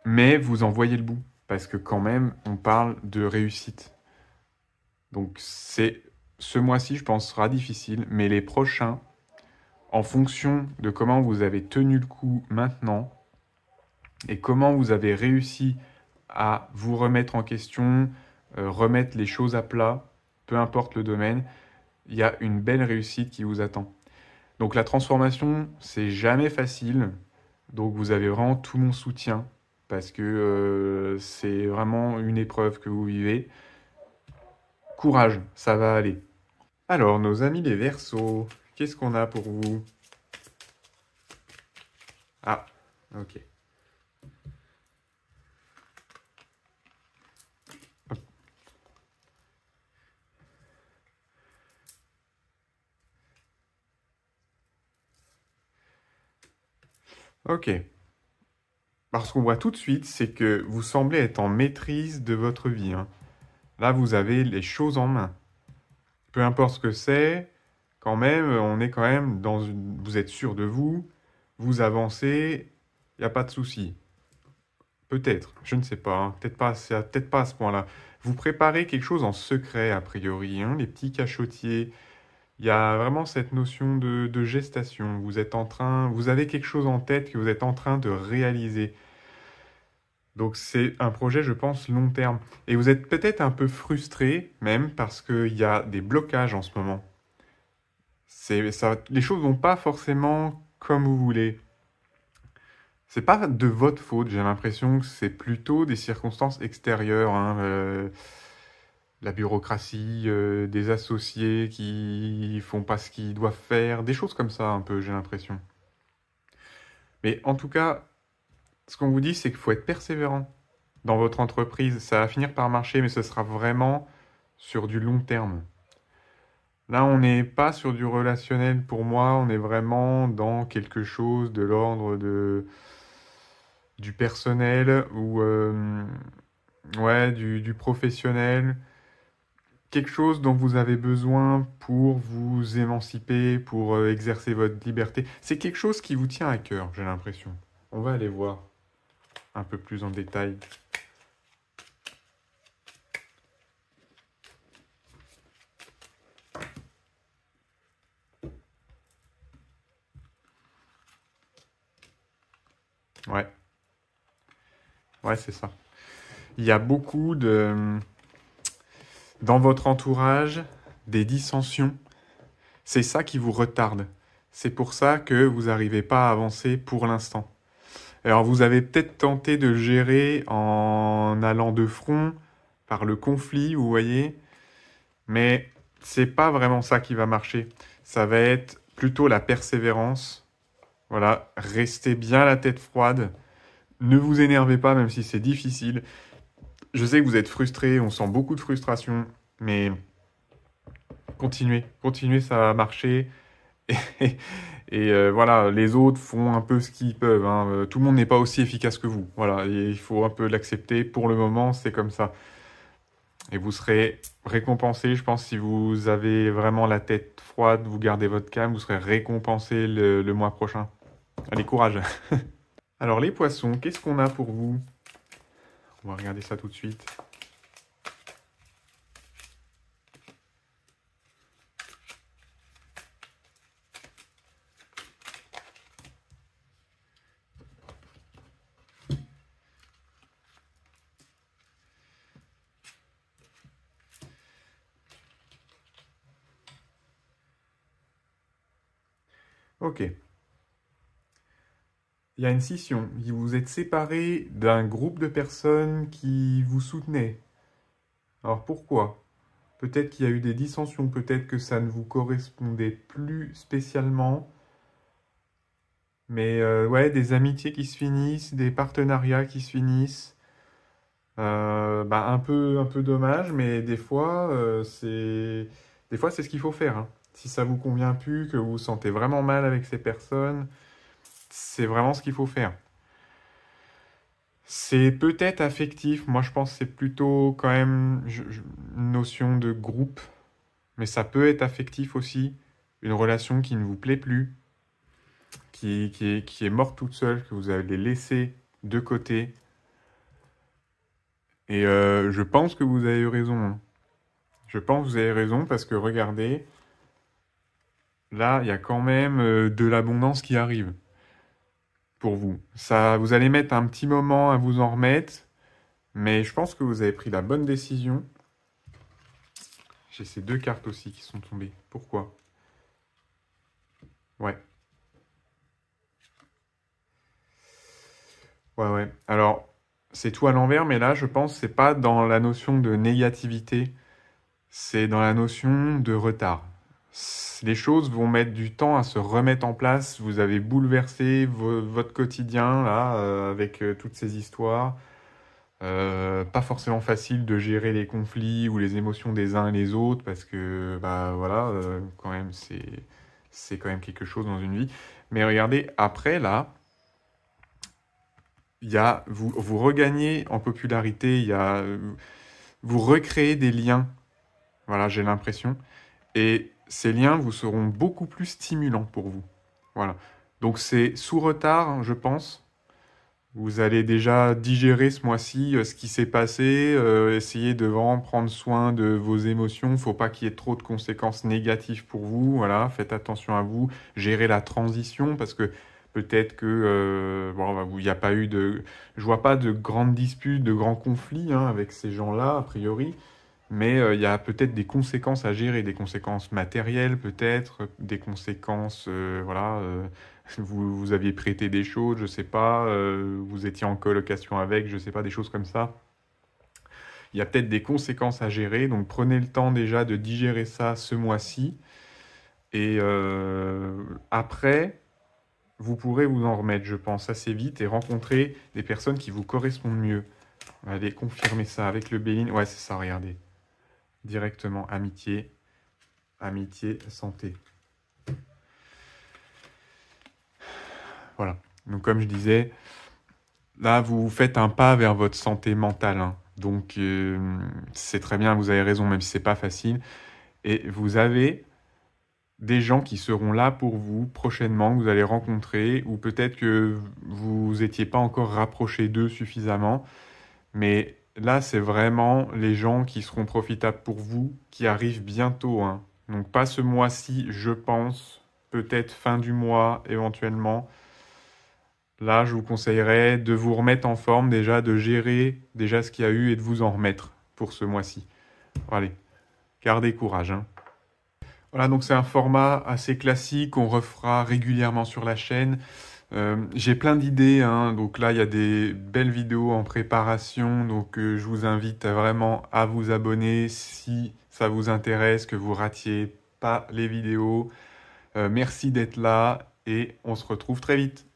mais vous en voyez le bout parce que quand même, on parle de réussite. Donc ce mois-ci, je pense, sera difficile, mais les prochains, en fonction de comment vous avez tenu le coup maintenant et comment vous avez réussi à vous remettre en question, remettre les choses à plat, peu importe le domaine, il y a une belle réussite qui vous attend. Donc la transformation, c'est jamais facile. Donc vous avez vraiment tout mon soutien parce que c'est vraiment une épreuve que vous vivez. Courage, ça va aller. Alors, nos amis les Verseaux, qu'est-ce qu'on a pour vous? Ah, ok. Ok. Parce qu'on voit tout de suite, c'est que vous semblez être en maîtrise de votre vie, hein. Là, vous avez les choses en main. Peu importe ce que c'est, quand même, on est quand même dans une... Vous êtes sûr de vous, vous avancez, il n'y a pas de souci. Peut-être, je ne sais pas, hein. Peut-être pas à ce point-là. Vous préparez quelque chose en secret, a priori, hein, les petits cachotiers. Il y a vraiment cette notion de gestation. Vous êtes en train, vous avez quelque chose en tête que vous êtes en train de réaliser. Donc c'est un projet, je pense, long terme. Et vous êtes peut-être un peu frustré, même, parce qu'il y a des blocages en ce moment. Les choses vont pas forcément comme vous voulez. C'est pas de votre faute, j'ai l'impression que c'est plutôt des circonstances extérieures, hein, la bureaucratie, des associés qui font pas ce qu'ils doivent faire, des choses comme ça un peu, j'ai l'impression. Mais en tout cas, ce qu'on vous dit, c'est qu'il faut être persévérant dans votre entreprise. Ça va finir par marcher, mais ce sera vraiment sur du long terme. Là, on n'est pas sur du relationnel pour moi, on est vraiment dans quelque chose de l'ordre de du personnel ou ouais, du professionnel. Quelque chose dont vous avez besoin pour vous émanciper, pour exercer votre liberté. C'est quelque chose qui vous tient à cœur, j'ai l'impression. On va aller voir un peu plus en détail. Ouais, ouais, c'est ça. Il y a beaucoup dans votre entourage, des dissensions. C'est ça qui vous retarde. C'est pour ça que vous n'arrivez pas à avancer pour l'instant. Alors vous avez peut-être tenté de gérer en allant de front par le conflit, vous voyez, mais c'est pas vraiment ça qui va marcher. Ça va être plutôt la persévérance. Voilà, restez bien la tête froide. Ne vous énervez pas, même si c'est difficile. Je sais que vous êtes frustré, on sent beaucoup de frustration, mais continuez, continuez, ça va marcher. Et, voilà, les autres font un peu ce qu'ils peuvent, hein. Tout le monde n'est pas aussi efficace que vous. Voilà, et il faut un peu l'accepter. Pour le moment, c'est comme ça. Et vous serez récompensé, je pense, si vous avez vraiment la tête froide, vous gardez votre calme, vous serez récompensé le mois prochain. Allez, courage. Alors, les poissons, qu'est-ce qu'on a pour vous? On va regarder ça tout de suite. Ok. Il y a une scission. Vous vous êtes séparé d'un groupe de personnes qui vous soutenaient. Alors pourquoi? Peut-être qu'il y a eu des dissensions, peut-être que ça ne vous correspondait plus spécialement. Mais ouais, des amitiés qui se finissent, des partenariats qui se finissent. Bah, un peu dommage, mais des fois, c'est ce qu'il faut faire, hein. Si ça vous convient plus, que vous vous sentez vraiment mal avec ces personnes, c'est vraiment ce qu'il faut faire. C'est peut-être affectif. Moi, je pense que c'est plutôt quand même une notion de groupe. Mais ça peut être affectif aussi. Une relation qui ne vous plaît plus, qui est morte toute seule, que vous avez laissée de côté. Et je pense que vous avez eu raison, hein. Je pense que vous avez raison parce que regardez, là, il y a quand même de l'abondance qui arrive pour vous. Ça, vous allez mettre un petit moment à vous en remettre, mais je pense que vous avez pris la bonne décision. J'ai ces deux cartes aussi qui sont tombées. Pourquoi? Ouais. Ouais, ouais. Alors, c'est tout à l'envers, mais là, je pense que c'est pas dans la notion de négativité, c'est dans la notion de retard. Les choses vont mettre du temps à se remettre en place. Vous avez bouleversé votre quotidien, là, avec toutes ces histoires. Pas forcément facile de gérer les conflits ou les émotions des uns et les autres, parce que, bah, voilà, quand même, c'est quand même quelque chose dans une vie. Mais regardez, après, là, vous regagnez en popularité, vous recréez des liens, voilà, j'ai l'impression, et ces liens vous seront beaucoup plus stimulants pour vous, voilà. Donc c'est sous retard, hein, je pense. Vous allez déjà digérer ce mois-ci ce qui s'est passé, essayer de vraiment prendre soin de vos émotions. Faut pas qu'il y ait trop de conséquences négatives pour vous. Voilà, faites attention à vous. Gérez la transition parce que peut-être que bon, bah, il n'y a pas eu de, je vois pas de grandes disputes, de grands conflits hein, avec ces gens-là a priori. Mais il y a peut-être des conséquences à gérer, des conséquences matérielles peut-être, des conséquences, voilà, vous aviez prêté des choses, je sais pas, vous étiez en colocation avec, je sais pas, des choses comme ça. Il y a peut-être des conséquences à gérer, donc prenez le temps déjà de digérer ça ce mois-ci. Et après, vous pourrez vous en remettre, je pense, assez vite et rencontrer des personnes qui vous correspondent mieux. Allez, confirmer ça avec le Béline. Ouais, c'est ça, regardez. Directement, amitié, amitié, santé. Voilà. Donc comme je disais, Là, vous faites un pas vers votre santé mentale, hein. Donc, c'est très bien, vous avez raison, même si c'est pas facile. Et vous avez des gens qui seront là pour vous prochainement, que vous allez rencontrer, ou peut-être que vous n'étiez pas encore rapproché d'eux suffisamment. Mais là, c'est vraiment les gens qui seront profitables pour vous, qui arrivent bientôt, hein. Donc pas ce mois-ci, je pense, peut-être fin du mois éventuellement. Là, je vous conseillerais de vous remettre en forme déjà, de gérer déjà ce qu'il y a eu et de vous en remettre pour ce mois-ci. Allez, gardez courage, hein. Voilà, donc c'est un format assez classique qu'on refera régulièrement sur la chaîne. J'ai plein d'idées, hein, donc là il y a des belles vidéos en préparation, donc je vous invite vraiment à vous abonner si ça vous intéresse, que vous ratiez pas les vidéos. Merci d'être là et on se retrouve très vite.